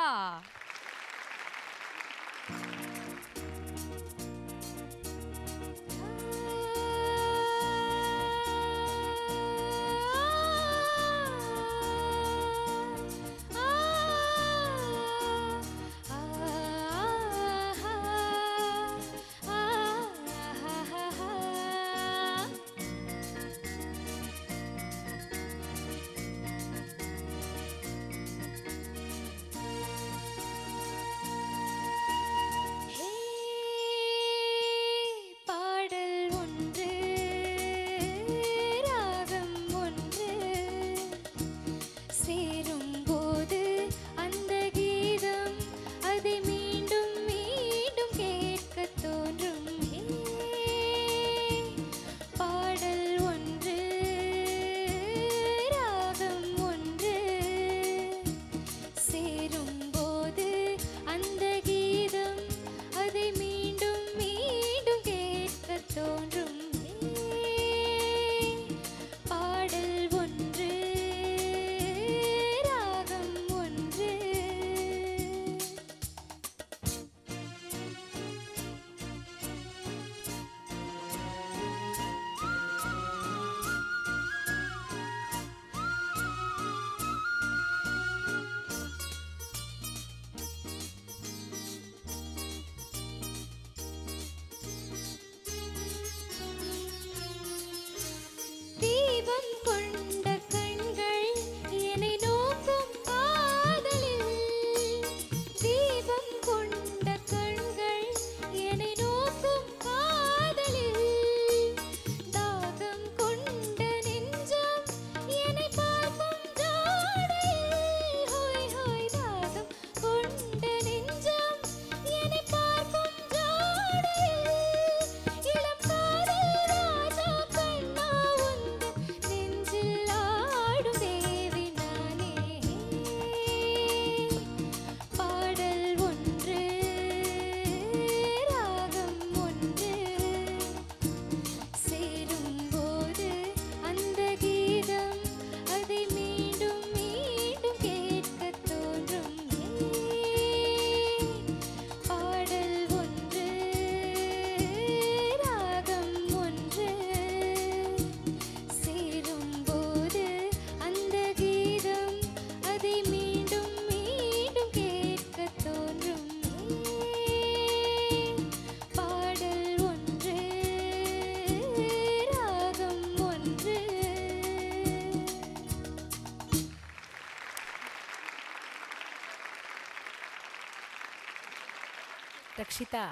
Rakshitha,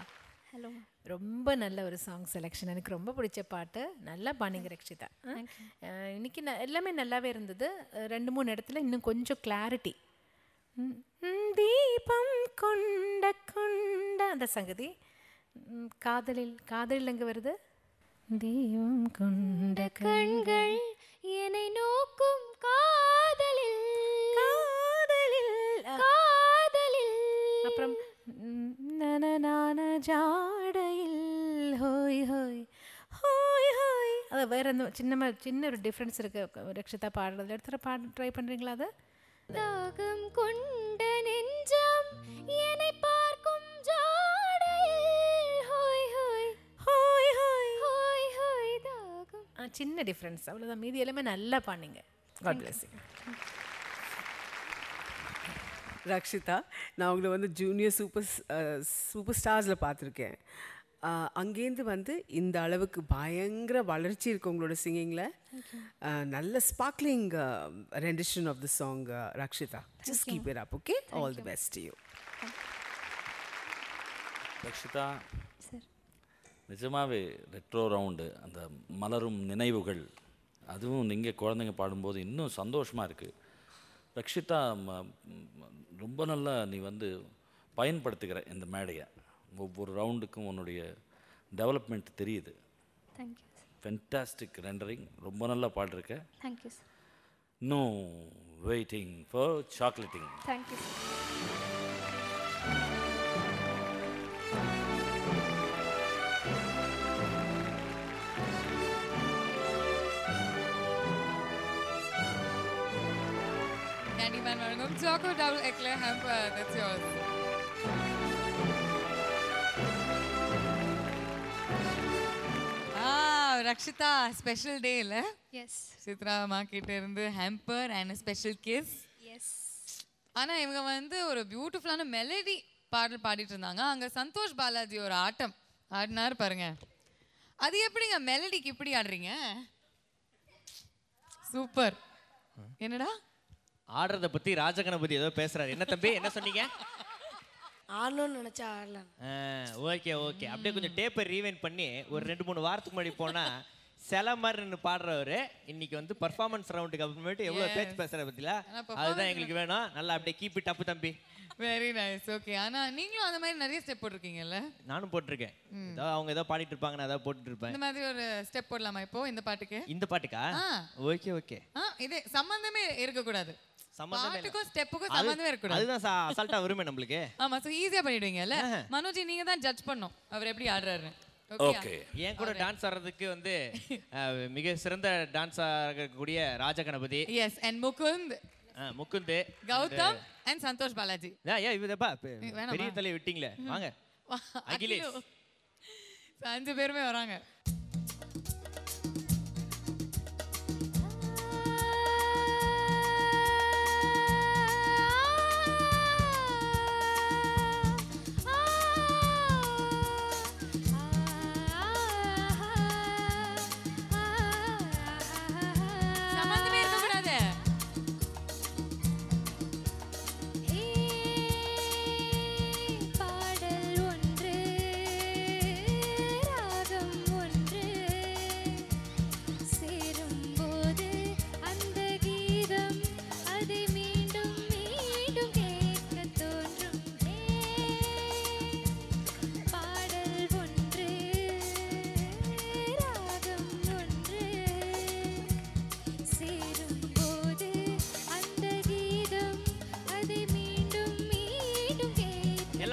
hello. ரொம்ப நல்ல ஒரு சாங் செலெக்ஷன், எனக்கு ரொம்ப பிடிச்ச பாட்டு. நல்லா பாடிங்க ரக்ஷிதா. இன்னைக்கு எல்லாமே நல்லாவே இருந்தது. 2-3 இடத்துல இன்னும் கொஞ்சம் கிளாரிட்டி. தீபம் கொண்ட கொண்ட அந்த சங்கதி. காதலில் எங்கே வருது? தீபம் கொண்ட கண்கள் என்னை நோக்கும் காதலில் காதலில் காதலில். அப்புறம் நனநான ஜாடையில் ஹோய் ஹோய் ஹோய் ஹோய். அது வேற சின்ன ஒரு டிஃப்ரென்ஸ் இருக்கு ரக்ஷிதா பாடுறதுல. எடுத்துகிற ட்ரை பண்ணுறீங்களா? அது தாகம் கொண்ட நெஞ்சம் என்னை பார்க்கும் ஜாடையில் ஹோய் ஹோய் ஹோய் ஹோய் ஹோய் ஹோய் தாகம். சின்ன டிஃப்ரென்ஸ், அவ்வளோதான். மீதி எல்லாமே நல்லா பாடுங்க. God bless you. ரக்ஷிதா, நான் உங்களை வந்து ஜூனியர் சூப்பர் ஸ்டார்ஸில் பார்த்துருக்கேன். அங்கேருந்து வந்து இந்த அளவுக்கு பயங்கர வளர்ச்சி இருக்குது உங்களோட சிங்கிங்கில். நல்ல sparkling rendition of the song Rakshita. Just keep it up. Okay, all the best to you. Rakshita, நிஜமாவே ரெட்ரோ ரவுண்டு, அந்த மலரும் நினைவுகள், அதுவும் நீங்கள் குழந்தைங்க பாடும்போது இன்னும் சந்தோஷமாக இருக்குது. ரக்ஷிதா, ரொம்ப நல்லா நீ வந்து பயன்படுத்துகிற இந்த மேடையை. ஒவ்வொரு ரவுண்டுக்கும் உன்னுடைய டெவலப்மெண்ட் தெரியுது. தேங்க்யூ. ஃபென்டாஸ்டிக் ரெண்டரிங், ரொம்ப நல்லா பாடிருக்க. Thank you sir. No waiting for chocolating. Thank you sir. Candyman வழங்கும் Choco Double Eclair Hamper. That's yours. Rakshitha, special day இல்ல? எஸ். சித்ரா அம்மா கிட்ட இருந்து hamper and special kiss. Yes. ஆனா இவங்க வந்து ஒரு பியூட்டிஃபுல்லான மெலடி பாடல் பாடிட்டு இருந்தாங்க. அங்க சந்தோஷ் பாலாஜி ஒரு ஆட்டம் ஆடினார் பாருங்க. அது எப்படிங்க மெலடிக்கு இப்படி ஆடுறீங்க? சூப்பர். என்னடா ஆடுறத பத்தி ராஜகணபதி ஏதோ பேசுறாரு. என்ன தம்பி, என்ன சொன்னீங்க? ஆடணும்னு நினைச்சா ஆடலாம். Okay okay. அப்படியே கொஞ்சம் டேப்பை ரீவைண்ட் பண்ணி ஒரு 2-3 வாரத்துக்கு முன்னாடி போனா சில மாதிரி நின்று பாடுறவரு இன்னைக்கு வந்து பர்ஃபார்மன்ஸ் ரவுண்டுக்கு அப்புறமேட்டு எவ்வளோ பேச்சு பேசுற பத்தில, அதுதான் எங்களுக்கு வேணும். நல்லா அப்படியே கீப் இட் அப் தம்பி. Very nice. ஓகே. ஆனா நீங்களும் அந்த மாதிரி நிறைய ஸ்டெப் போட்டிருக்கீங்கல்ல? நானும் போட்டிருக்கேன். ஏதோ அவங்க ஏதோ பாடிட்டு இருப்பாங்க, நான் ஏதோ போட்டுட்டு இருப்பேன். இந்த மாதிரி ஒரு ஸ்டெப் போடலாமா இப்போ இந்த பாட்டுக்கு? இந்த பாட்டுக்கா? Okay okay. இது சம்பந்தமே இருக்கக்கூடாது. பாட்டுக்கும் ஸ்டெப்புக்கும் சம்பந்தமே இருக்கக்கூடாது. அதுதான் அசால்ட்டா வருமே நம்மளுக்கு. ஆமா, சோ ஈஸியா பண்ணிடுவீங்கல்ல. மனோஜி, நீங்க தான் ஜட்ஜ் பண்ணணும் அவர் எப்படி ஆடுறாரு. ஓகே. என் கூட டான்ஸ் ஆடுறதுக்கு வந்து மிக சிறந்த டான்ஸ் ஆடக்கூடிய Rajaganapathi. Yes. And Mukund, Gautham and Santhosh Balaji. இவதப்பா பெரிய தலையை விட்டீங்களே. வாங்க அகிலேஷ். 5 பேருமே வராங்க.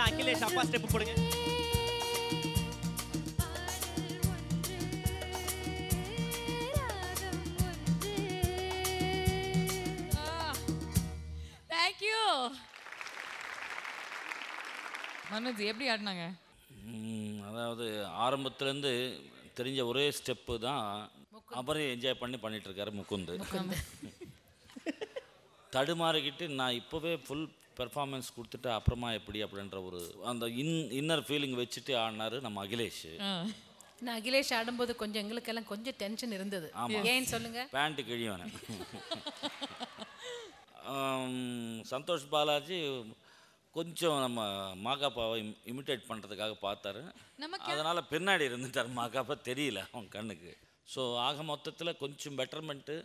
அகிலேஷ் அப்பா ஸ்டெப் போடுங்க. Thank you. மனோஜ் எப்படி ஆடினாங்க? அதாவது ஆரம்பத்துலேருந்து தெரிஞ்ச ஒரே ஸ்டெப்பு தான் அவரே என்ஜாய் பண்ணிட்டு இருக்காரு முகுந்த். தடுமாறிக்கிட்டு நான் இப்போவே ஃபுல் பெர்ஃபார்மன்ஸ் கொடுத்துட்டு அப்புறமா எப்படி அப்படின்ற ஒரு அந்த இன்னர் ஃபீலிங் வச்சுட்டு ஆடினாரு நம்ம அகிலேஷ். நான் அகிலேஷ் ஆடும்போது கொஞ்சம் எங்களுக்கெல்லாம் கொஞ்சம் டென்ஷன் இருந்தது. ஏன்னு சொல்லுங்க? பேண்ட்டு கிழிவானேன். சந்தோஷ் பாலாஜி கொஞ்சம் நம்ம மாகாப்பாவை இமிட்டேட் பண்ணுறதுக்காக பார்த்தாரு. அதனால் பின்னாடி இருந்துட்டார். மாகாப்பா தெரியல அவன் கண்ணுக்கு. ஸோ ஆக மொத்தத்தில் கொஞ்சம் பெட்டர்மெண்ட்டு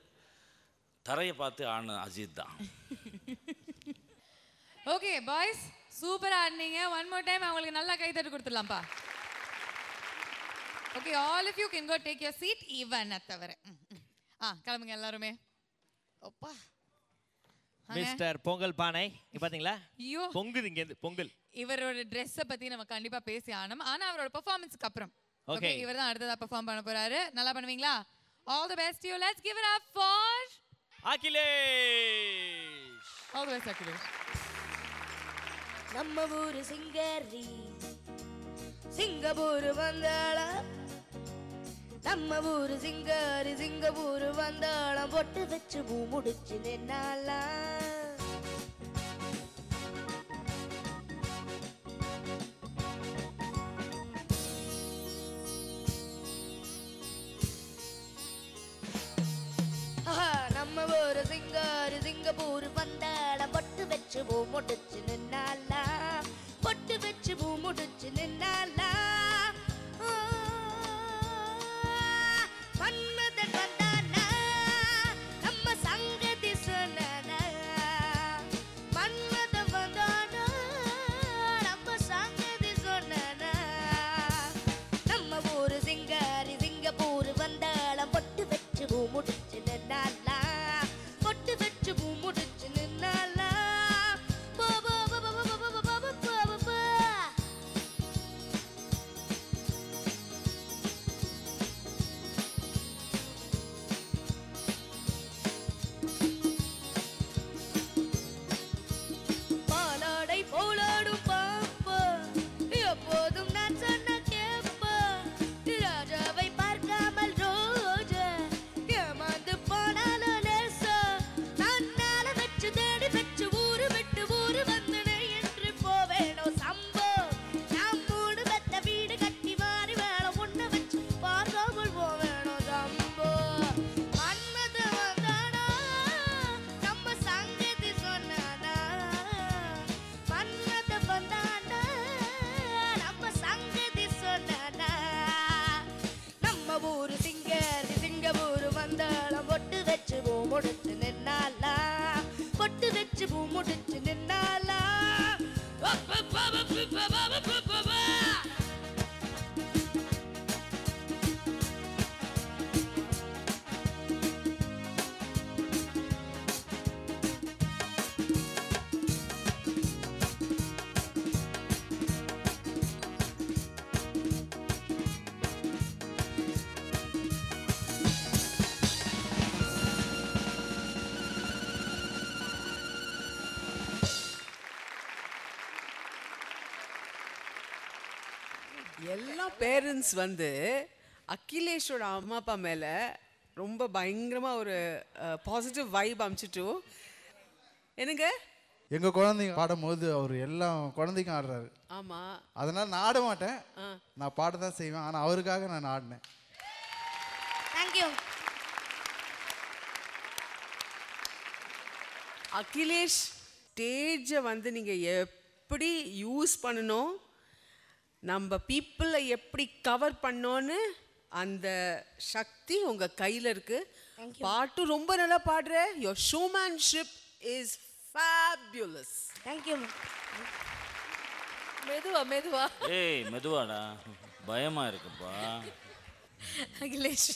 தரையை பார்த்து ஆன அஜித் தான். ஓகே பாய்ஸ், சூப்பரா ஆடுனீங்க. ஒன் மோர் டைம் அவங்களுக்கு நல்லா கை தட்டி கொடுத்துடலாம்ப்பா. Okay, all of you can go take your seat, even தவிர. கிளம்புங்க எல்லாருமே. அப்பா மிஸ்டர் பொங்கல் பானை பாத்தீங்களா? ஐயோ பொங்குது இங்க இருந்து பொங்கல். இவரோட ட்ரெஸ்ஸை பத்தி நம்ம கண்டிப்பா பேசி ஆனோம். ஆனா அவரோட பெர்ஃபார்மன்ஸ்க்கு அப்புறம் ஓகே இவர் தான் அடுத்ததா பெர்ஃபார்ம் பண்ண போறாரு. நல்லா பண்ணுவீங்களா? All the best you. Let's give it up for Akhilesh. All the best Akhilesh. நம்ம ஊரு சிங்கரி சிங்கப்பூர் வந்தாளா, நம்ம ஊரு சிங்காரி சிங்கப்பூர் வந்தாளம், பொட்டு வச்சு பூ முடிச்சு நின்னாளா. நம்ம ஊரு சிங்காரி சிங்கப்பூர் வந்தாளம், பொட்டு வச்சு பூ முடிச்சு நின்னாளா, பொட்டு வச்சு பூ முடிச்சு நின்னாளா. மன்மதன் வந்தானா, நம்ம சங்கதி சொன்னானா, மன்மதன் வந்தானா, நம்ம சங்கதி சொன்னானா. நம்ம ஊரு சிங்காரி சிங்கப்பூர் வந்தாளம், பொட்டு வச்சு பூ முடிச்சு நின்னாளா, பொட்டு வச்சு பூ முடிச்சு நின்னாளா. பாலாடை போலாடும் பாப்பா, எப்போதும் நான் சொன்ன கேப்பா, ராஜாவை பார்க்காமல் ரோஜா ஏமாந்து போனாலும் நேசா, தன்னால வச்சு தேடி வச்சு ஊரு விட்டு ஊரு வந்தனே என்று போவேனோ சம்போ. நான் மூடு பெத்த வீடு கட்டி மாறி வேலை ஒண்ணு வச்சு பார்க்காமல் போவேனோ சம்போ. மன்மத வந்தானா, நம்ம சங்கதி சொன்னானா, மன்மத வந்தானா, நம்ம சங்கதி சொன்னானா. நம்ம ஊரு சிங்கரி சிங்கப்பூர் வந்தாளம், பொட்டு வச்சு பூ முடிச்சு நின்னாளா, பொட்டு வச்சு பூ முடிச்சு நின்னாளா. எல்லா பேரண்ட்ஸ் வந்து அகிலேஷோட அம்மா அப்பா மேலே ரொம்ப பயங்கரமாக ஒரு பாசிட்டிவ் வைப் அமிச்சிட்டு என்னங்க எங்கள் குழந்தைங்க பாடும்போது அவர் எல்லாம் குழந்தைக்கும் ஆடுறாரு. ஆமாம், அதனால் நான் ஆட மாட்டேன், நான் பாட தான் செய்வேன். ஆனால் அவருக்காக நான் ஆடினேன். தேங்க்யூ. அகிலேஷ் ஸ்டேஜை வந்து நீங்கள் எப்படி யூஸ் பண்ணணும், நம்ம பீப்புளை எப்படி கவர் பண்ணோன்னு அந்த சக்தி உங்கள் கையில் இருக்குது. பாட்டு ரொம்ப நல்லா பாடுற. Your showmanship is fabulous. Thank you. மெதுவா மெதுவா. ஏய் மெதுவாடா, பயமா இருக்குப்பா. அகிலேஷ்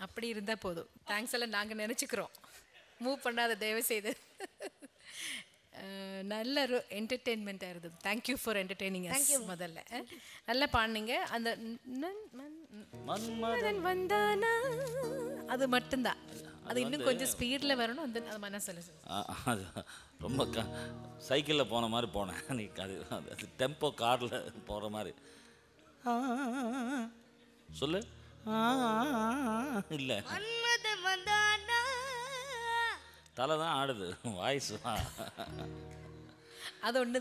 அப்படி இருந்தா போதும். தேங்க்ஸ் எல்லாம் நாங்கள் நினச்சிக்கிறோம். மூவ் பண்ணாத தயவு செய்து. நல்ல ஒரு என்டர்டெயின்மெண்ட்டாக இருந்தது. Thank you for entertaining as. முதல்ல நல்லா பாடினீங்க. அந்த மன்மதன் வந்தானா அது மட்டும்தான். அது இன்னும் கொஞ்சம் ஸ்பீடில் வரணும். அந்த அது மனசில் அது ரொம்ப சைக்கிளில் போன மாதிரி போனேன். நீ அது டெம்போ காரில் போகிற மாதிரி சொல்லு. இல்லை தலை தான் ஆடுது, வாய்ஸ் அது ஒன்று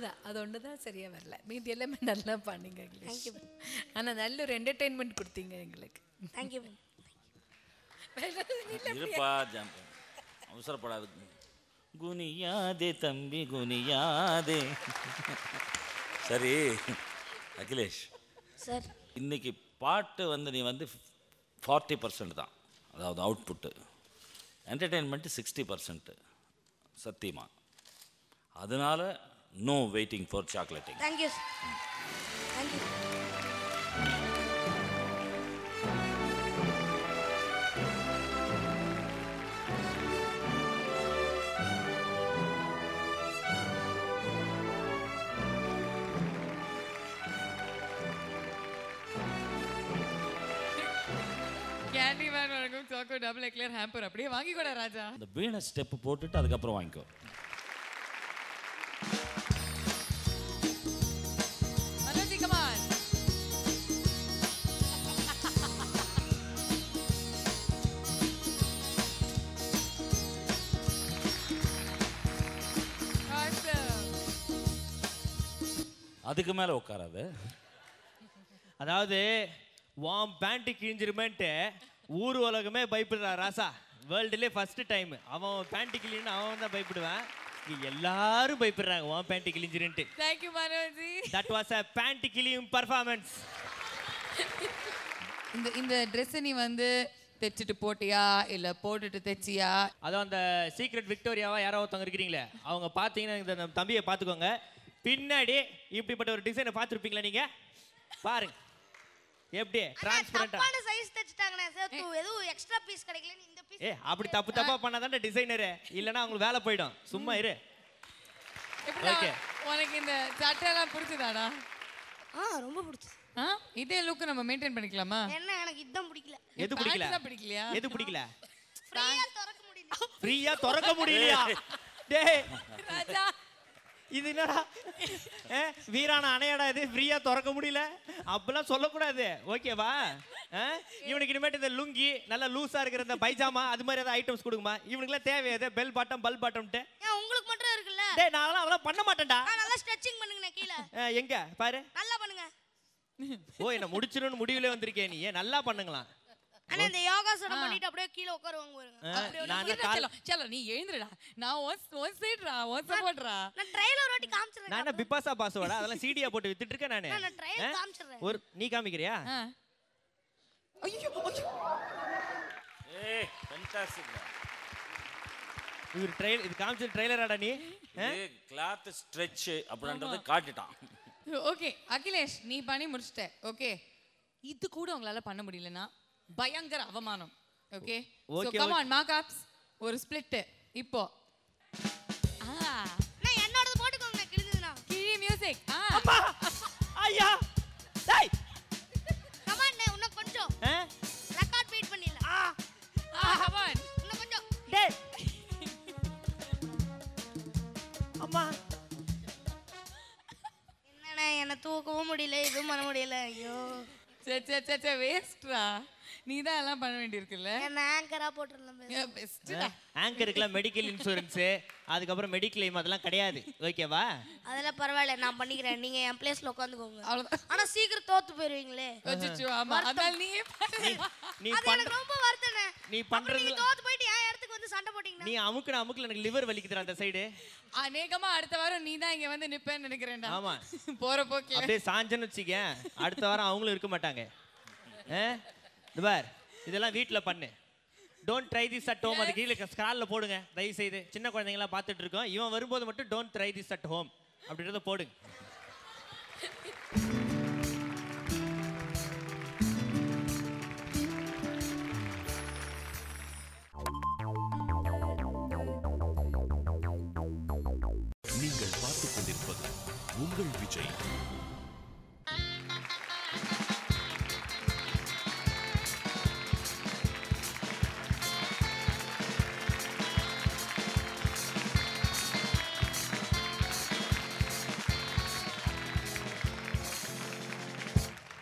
தான் சரியாக வரல. மீதி எல்லாமே நல்லா பாடிங்க அகிலேஷ். ஆனால் நல்ல ஒரு என்டர்டெயின்மெண்ட் கொடுத்தீங்க எங்களுக்கு. தேங்க்யூ. இருப்பா, அவசரப்படாது. குனியாதே தம்பி குனியாதே. சரி அகிலேஷ் சார், இன்னைக்கு பாட்டு நீ 40% தான், அதாவது அவுட்புட்டு. என்டர்டெயின்மெண்ட்டு 60% சத்தியமா. அதனால no waiting for chocolating. Thank you thank you. Candy man வழங்கும் சாக்கோ டபுள் எக்லேர் ஹேம்பர் அப்படியே வாங்கிக்கோட ராஜா. அந்த வீணை ஸ்டெப் போட்டுட்டு அதுக்கப்புறம் வாங்கிக்கோ. மனோஜி கமான். அதுக்கு மேலே உட்காராது. அதாவது வாம் பேண்ட்டு கிழிஞ்சிருமேன்ட்டு ஊர் உலகமே பயப்படுறா ராசா. வேர்ல்டுலேயே ஃபர்ஸ்ட் டைம் அவன் பேண்ட்டு கிழின்னு அவன் தான் பயப்படுவேன். இங்கே எல்லாரும் பயப்படுறாங்க வாம் பேண்ட்டு கிழிஞ்சிருன்ட்டு. Thank you Manoj ji. That was a pant கிழியும் பர்ஃபார்மன்ஸ். இந்த ட்ரெஸ் நீ தைச்சிட்டு போட்டியா இல்ல போட்டுட்டு தைச்சியா? அதான் அந்த சீக்ரெட் விக்டோரியாவா யாரோ ஒருத்தவங்க இருக்கிறீங்களே, அவங்க பார்த்தீங்கன்னா இந்த தம்பியை பார்த்துக்கோங்க. பின்னாடி இப்படிப்பட்ட ஒரு டிசைனை பார்த்துருப்பீங்களா நீங்க? பாருங்க எப்படி டிரான்ஸ்பரண்டா. தப்பான சைஸ் தச்சிட்டாங்கனே சார். எதுவும் எக்ஸ்ட்ரா பீஸ் கிடைக்கலன்னு இந்த பீஸ். அப்படி தப்பா பண்ணாதானே டிசைனர், இல்லனா உங்களுக்கு வேலை போய்டும். சும்மா இரு. ஓகே, உனக்கு இந்த சட்டை எல்லாம் பிடிச்சதாடா? ரொம்ப பிடிச்சது. இதே லுக் நம்ம மெயின்டைன் பண்ணிக்கலாமா? என்ன எனக்கு இதான் பிடிக்கல. எது பிடிக்கல? பிடிக்கலையா? எது பிடிக்கல? ஃப்ரீயா திறக்க முடியல. ஃப்ரீயா திறக்க முடியலையா? டேய் ராஜா, இது என்னடா வீரான அணையடா இது, ஃப்ரீயா திறக்க முடியல அப்படிலாம் சொல்லக்கூடாது. ஓகேவா? இவனுக்கு இனிமேட்டு இந்த லுங்கி நல்லா லூஸா இருக்கிற இந்த பைஜாமா அது மாதிரி ஏதாவது ஐட்டம்ஸ் கொடுக்குமா? இவனுக்குலாம் தேவையாது பெல் பாட்டம் பல் பாட்டம்ட்டு. உங்களுக்கு மட்டும் இருக்குல்ல? டேய் நான்லாம் அதெல்லாம் பண்ண மாட்டேன்டா. நல்லா ஸ்ட்ரெச்சிங் பண்ணுங்க கீழ. எங்க பாரு, நல்லா பண்ணுங்க. ஓ என்ன முடிச்சிரணும் முடிவுல வந்திருக்கே நீ. நல்லா பண்ணுங்களா. அண்ணா இந்த யோகாசனம் பண்ணிட்டு அப்படியே கீழ உட்காருவாங்க பாருங்க. நான் சல நீ எழுந்துடா. நான் ஒன் சைடுடா, ஒன் சப்போர்ட்ரா. நான் ட்ரையல் ஒரு வாட்டி காமிச்சறேன். நான் என்ன பிபாசா பாஸ்வேர்டா அதெல்லாம் சிடியா போட்டு வித்துட்டு இருக்கேன் நானு. நான் ட்ரையல் காமிச்சறேன். ஒரு நீ காமிக்கறியா? ஐயோ ஏய் ஃபேண்டாஸ்டிக். இது ட்ரையல், இது காமிச்ச ட்ரைலராடா நீ? கிளாத் ஸ்ட்ரெட்ச் அப்படின்றது காட்டிட்டான். ஓகே அகிலேஷ், நீ பண்ணி முடிச்சிட்ட. ஓகே, இது கூட உங்களால பண்ண முடியலனா பயங்கர அவமானம். Okay so come on mark ups. ஒரு ஸ்ப்ளிட் இப்போ. நான் என்னோடது போட்டுக்கோங்க கிழிஞ்சதுனா. கிழி மியூசிக். அம்மா ஐயா டேய் கம் ஆன் இன்னும் கொஞ்சம் ரெக்கார்ட் பீட் பண்ணிடலாம். கம் ஆன் இன்னும் கொஞ்சம். டேய் அம்மா என்னண்ணே என்ன தூக்கவும் முடியல, எதுவும் பண்ண முடியல. ஐயோ சே வேஸ்ட்ரா. நீ தான் எல்லாம் பண்ண வேண்டியிருக்குல்ல. என்ன ஆங்கரா போட்டுறலாம். பெஸ்ட்டா. ஆங்கருக்குலாம் மெடிக்கல் இன்சூரன்ஸ் அதுக்கப்புறம் மெடிக்ளைம் அதெல்லாம் கிடையாது. ஓகேவா? அதெல்லாம் பரவாயில்ல, நான் பண்ணிக்கிறேன். நீங்க என் பிளேஸ்ல உட்காந்துக்கோங்க. அவ்வளவுதான். ஆனா சீக்கிரம் தோத்து போயிருவீங்களே. அச்சச்சோ ஆமா. அதனால நீ எனக்கு ரொம்ப வருத்தனே. நீ பண்றது நீங்க தோத்து போயிட்டு என் இடத்துக்கு வந்து சண்டை போட்டீங்க. நீ அமுக்குல எனக்கு லிவர் வலிக்குதுடா அந்த சைடு. அநேகமா அடுத்த வாரம் நீ தான் இங்க நிப்பேன்னு நினைக்கிறேன்டா. ஆமா போற போக்கே அப்படியே சாஞ்சன்னு வச்சுக்க, அடுத்த வாரம் அவங்களும் இருக்க மாட்டாங்க. இதெல்லாம் வீட்டுல பண்ணு. Don't try this at home. அது கீழே ஸ்க்ரால்ல போடுங்க தயவு செய்து. சின்ன குழந்தைங்களாம் பார்த்துட்டு இருக்கோம். இவன் வரும்போது மட்டும் don't try this at home அப்படின்றத போடுங்க. நீங்கள் பார்த்துக் கொண்டிருப்பது உங்கள் Vijay.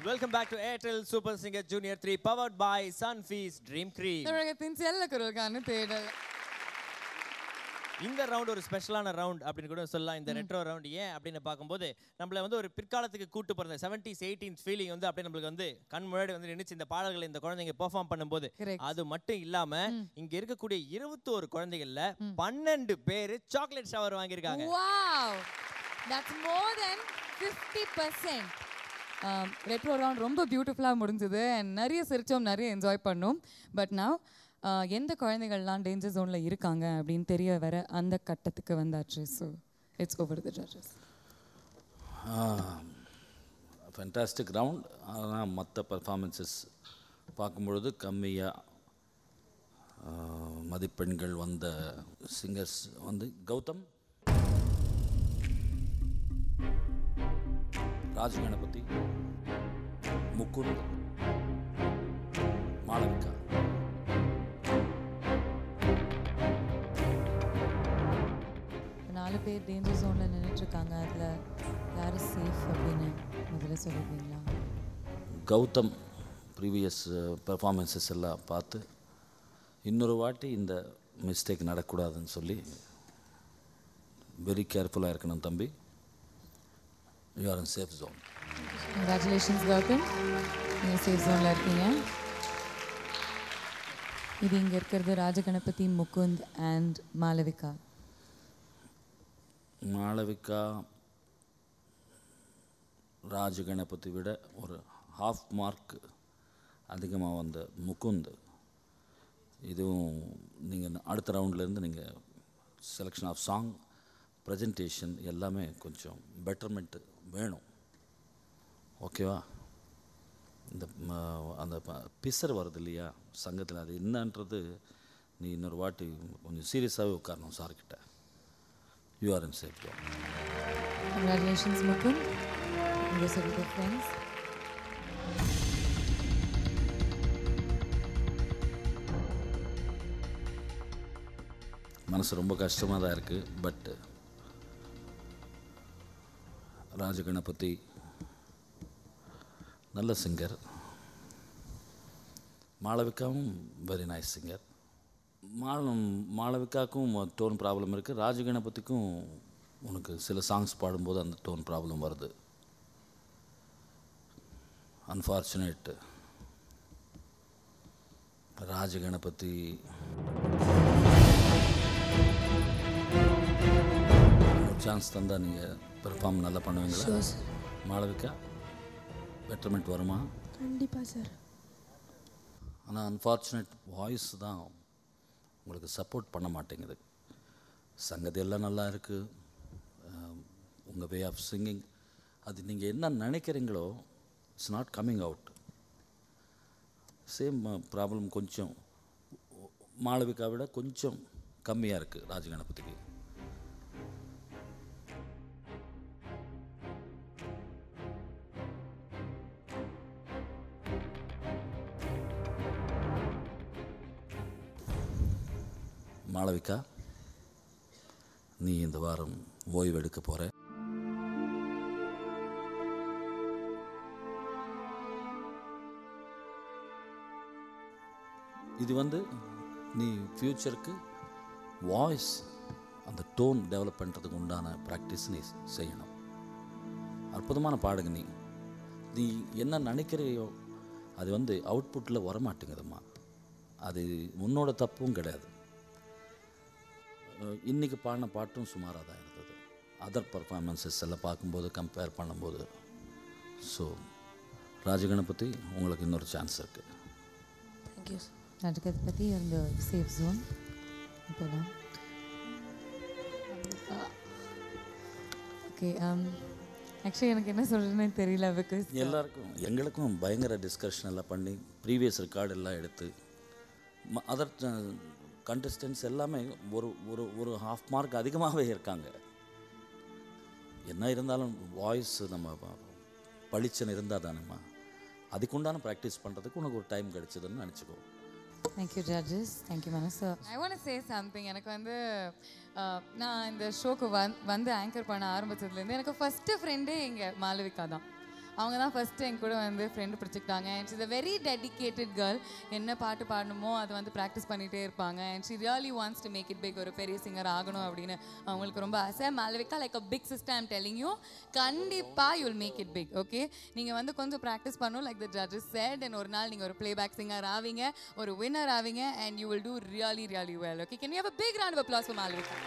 Welcome back to Airtel Super Singer Junior 3 powered by Sunfeast Dream Cream. தமிழகத்தின் செல்ல குரலுக்கான தேடல். இந்த ரவுண்ட் ஒரு ஸ்பெஷலான ரவுண்ட் அப்படின்னு கூட சொல்லலாம். இந்த ரெட்ரோ ரவுண்ட் ஏன் அப்படின்னு பார்க்கும்போது நம்மள வந்து ஒரு பிற்காலத்துக்கு கூட்டு போகிற 70s 80s ஃபீலிங் வந்து அப்படியே நம்மளுக்கு வந்து கண் முன்னாடி வந்து நினைச்சு இந்த பாடல்களை இந்த குழந்தைங்க பெர்ஃபார்ம் பண்ணும்போது அது மட்டும் இல்லாம இங்க இருக்கக்கூடிய 21 குழந்தைகள்ல 12 பேர் சாக்லேட் ஷவர் வாங்கியிருக்காங்க. Wow, that's more than 50%. Retro round ரொம்ப பியூட்டிஃபுல்லாக முடிஞ்சது அண்ட் நிறைய சிரிச்சோம், நிறைய என்ஜாய் பண்ணோம். பட் நவ் எந்த குழந்தைகள்லாம் டேஞ்சர் ஜோனில் இருக்காங்க அப்படின்னு தெரிய வர அந்த கட்டத்துக்கு வந்தாச்சு. So it's over the judges. Fantastic round. ஆனால் மற்ற பர்ஃபார்மன்ஸஸ் பார்க்கும்பொழுது கம்மியாக மதிப்பெண்கள் வந்த சிங்கர்ஸ் வந்து கௌதம், ராஜ் கணபதி, முகுந்த், மாளவிகா. நாலு பேர் டேஞ்சர் ஜோனில் நின்றுட்டுருக்காங்க. அதில் யார் சேஃப் அப்படின்னு முதல்ல சொல்லிடுவீங்களா? கௌதம் ப்ரீவியஸ் பெர்ஃபார்மன்ஸஸ் எல்லாம் பார்த்து இன்னொரு வாட்டி இந்த மிஸ்டேக் நடக்கூடாதுன்னு சொல்லி வெரி கேர்ஃபுல்லாக இருக்கணும் தம்பி. You are in safe zone. Congratulations Gautham, நீங்கள் சேஃப் ஜோனில் இருக்கீங்க. இது இங்கே இருக்கிறது ராஜகணபதி, முகுந்த் அண்ட் மாளவிகா. மாளவிகா ராஜகணபதி விட ஒரு ½ மார்க் அதிகமாக வந்த முகுந்த். இதுவும் நீங்கள் அடுத்த ரவுண்ட்லேருந்து நீங்கள் செலெக்ஷன் ஆஃப் சாங், ப்ரெசன்டேஷன் எல்லாமே கொஞ்சம் பெட்டர்மெண்ட்டு வேணும். ஓகேவா? இந்த அந்த பிசர் வருது இல்லையா சங்கத்தில், அது என்னன்றது நீ இன்னொரு வாட்டி கொஞ்சம் சீரியஸாகவே உட்காரணும் சார்கிட்ட. You are in safe zone. Congratulations, Mukund. You are so good friends. மனசு ரொம்ப கஷ்டமாக தான் இருக்குது. பட் ராஜகணபதி நல்ல சிங்கர், மாளவிகாவும் வெரி நைஸ் சிங்கர். மாளவிகாவுக்கும் டோன் ப்ராப்ளம் இருக்குது. ராஜகணபதிக்கும் உனக்கு சில சாங்ஸ் பாடும்போது அந்த டோன் ப்ராப்ளம் வருது. அன்ஃபார்ச்சுனேட். ராஜகணபதி ஒரு சான்ஸ் தந்தால் நீங்கள் பெர்ஃபார்ம் நல்லா பண்ணுவீங்களா? மாளவிகா பெட்டர்மெண்ட் வருமா? கண்டிப்பாக சார். ஆனால் அன்ஃபார்ச்சுனேட் வாய்ஸ் தான் உங்களுக்கு சப்போர்ட் பண்ண மாட்டேங்குது. சங்கதி எல்லாம் நல்லா இருக்குது, உங்கள் வே ஆஃப் சிங்கிங், அது நீங்கள் என்ன நினைக்கிறீங்களோ it's not coming out. Same problem கொஞ்சம் மாளவிகா விட கொஞ்சம் கம்மியாக இருக்குது ராஜகணபதிக்கு. மாளவிகா, நீ இந்த வாரம் ஓய்வு எடுக்க போகிற. இது வந்து நீ ஃப்யூச்சருக்கு வாய்ஸ் அந்த டோன் டெவலப் பண்ணுறதுக்கு உண்டான ப்ராக்டிஸ் நீ செய்யணும். அற்புதமான பாடுங்க. நீ என்ன நினைக்கிறையோ அது வந்து அவுட்புட்டில் வரமாட்டேங்குதும்மா. அது உன்னோட தப்பும் கிடையாது. இன்றைக்கி பாடின பாட்டும் சுமாராக தான் இருந்தது. அதர் பர்ஃபார்மன்ஸஸ் எல்லாம் பார்க்கும்போது கம்பேர் பண்ணும்போது. ஸோ ராஜகணபதி, உங்களுக்கு இன்னொரு சான்ஸ் இருக்குது. Thank you sir. ராஜகணபதி அந்த சேஃப் ஜோன் இப்போதான். ஓகே, ஆக்சுவலி எனக்கு என்ன சொல்கிறதுன்னு தெரியல. பிகாஸ் எல்லாருக்கும் எங்களுக்கும் பயங்கர டிஸ்கஷன் எல்லாம் பண்ணி ப்ரீவியஸ் ரெக்கார்டு எல்லாம் எடுத்து அதர் கண்டஸ்டன்ஸ் எல்லாமே ஒரு ஒரு ஒரு ½ மார்க் அதிகமாகவே இருக்காங்க. என்ன இருந்தாலும் வாய்ஸ் நம்ம பளிச்சன் இருந்தால் தானேம்மா, அதுக்குண்டான ப்ராக்டிஸ் பண்ணுறதுக்கு உனக்கு ஒரு டைம் கிடைச்சதுன்னு நினச்சிக்கோ. தேங்க்யூ ஜட்ஜஸ், தேங்க்யூ மனசு. I want say something. எனக்கு வந்து நான் இந்த ஷோக்கு வந்து ஆங்கர் பண்ண ஆரம்பித்ததுலேருந்து எனக்கு ஃபஸ்ட்டு ஃப்ரெண்டே எங்கள் மாளவிகா தான். அவங்க தான் ஃபஸ்ட்டு என் கூட வந்து ஃப்ரெண்டு பிடிச்சிக்கிட்டாங்க. And she's a very dedicated girl. என்ன பாட்டு பாடணுமோ அதை வந்து ப்ராக்டிஸ் பண்ணிகிட்டே இருப்பாங்க. And she really wants to make it big, ஒரு பெரிய சிங்கர் ஆகணும் அப்படின்னு அவங்களுக்கு ரொம்ப ஆசை. Malavika like a big sister, I'm telling you, கண்டிப்பாக you will make it big. Okay, நீங்கள் வந்து கொஞ்சம் ப்ராக்டிஸ் பண்ணணும் like the judges said. And ஒரு நாள் நீங்கள் ஒரு பிளேபேக் சிங்கர் ஆவீங்க, ஒரு வின்னர் ஆவீங்க, and you will do really really well. Okay, can you have a big round of applause for Malavika?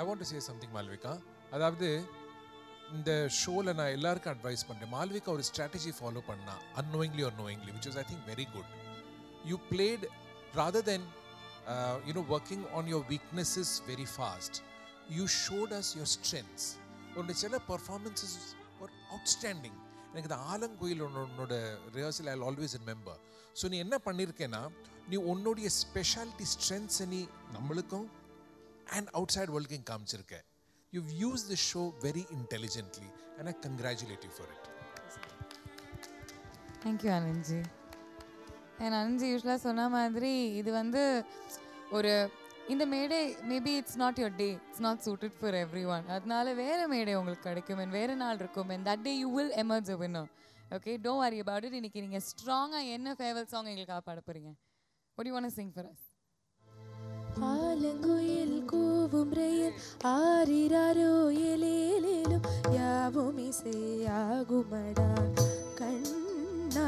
I want to say something, Malvika. அதாவது இந்த ஷோவில் நான் எல்லாருக்கும் அட்வைஸ் பண்ணுறேன். மால்விகா ஒரு ஸ்ட்ராட்டஜி ஃபாலோ பண்ணா, unknowingly or knowingly, which was I think very good. You played rather than working on your weaknesses very fast. You showed us your strengths. உன்னோட சில பர்ஃபார்மன்ஸஸ் were outstanding. எனக்கு இந்த ஆலங்கோயில் உன்னோட rehearsal I always remember. So நீ என்ன பண்ணியிருக்கேன்னா, நீ உன்னுடைய ஸ்பெஷாலிட்டி ஸ்ட்ரென்த்ஸை நீ நம்மளுக்கும் and outside world king காமிச்சிருக்க. You've used the show very intelligently and I congratulate you for it. Thank you Ananji. And Ananji யூஸ்வலாக சொன்ன மாதிரி இது வந்து ஒரு இந்த மேடை maybe it's not your day, it's not suited for every one. அதனால வேறு மேடை உங்களுக்கு கிடைக்கும், and வேறு நாள் இருக்கும், and that day you will emerge a winner. Okay, don't worry about it. இன்னைக்கு நீங்கள் ஸ்ட்ராங்காக என்ன ஃபேவரட் சாங் எங்களுக்காக பாட போகிறீங்க? What do you want to sing for us? ஆலங்குயில் கூவும் ரயில் ஆரிராரோ ஏலேலேலும் யாவும் இசையாகுமடா கண்ணா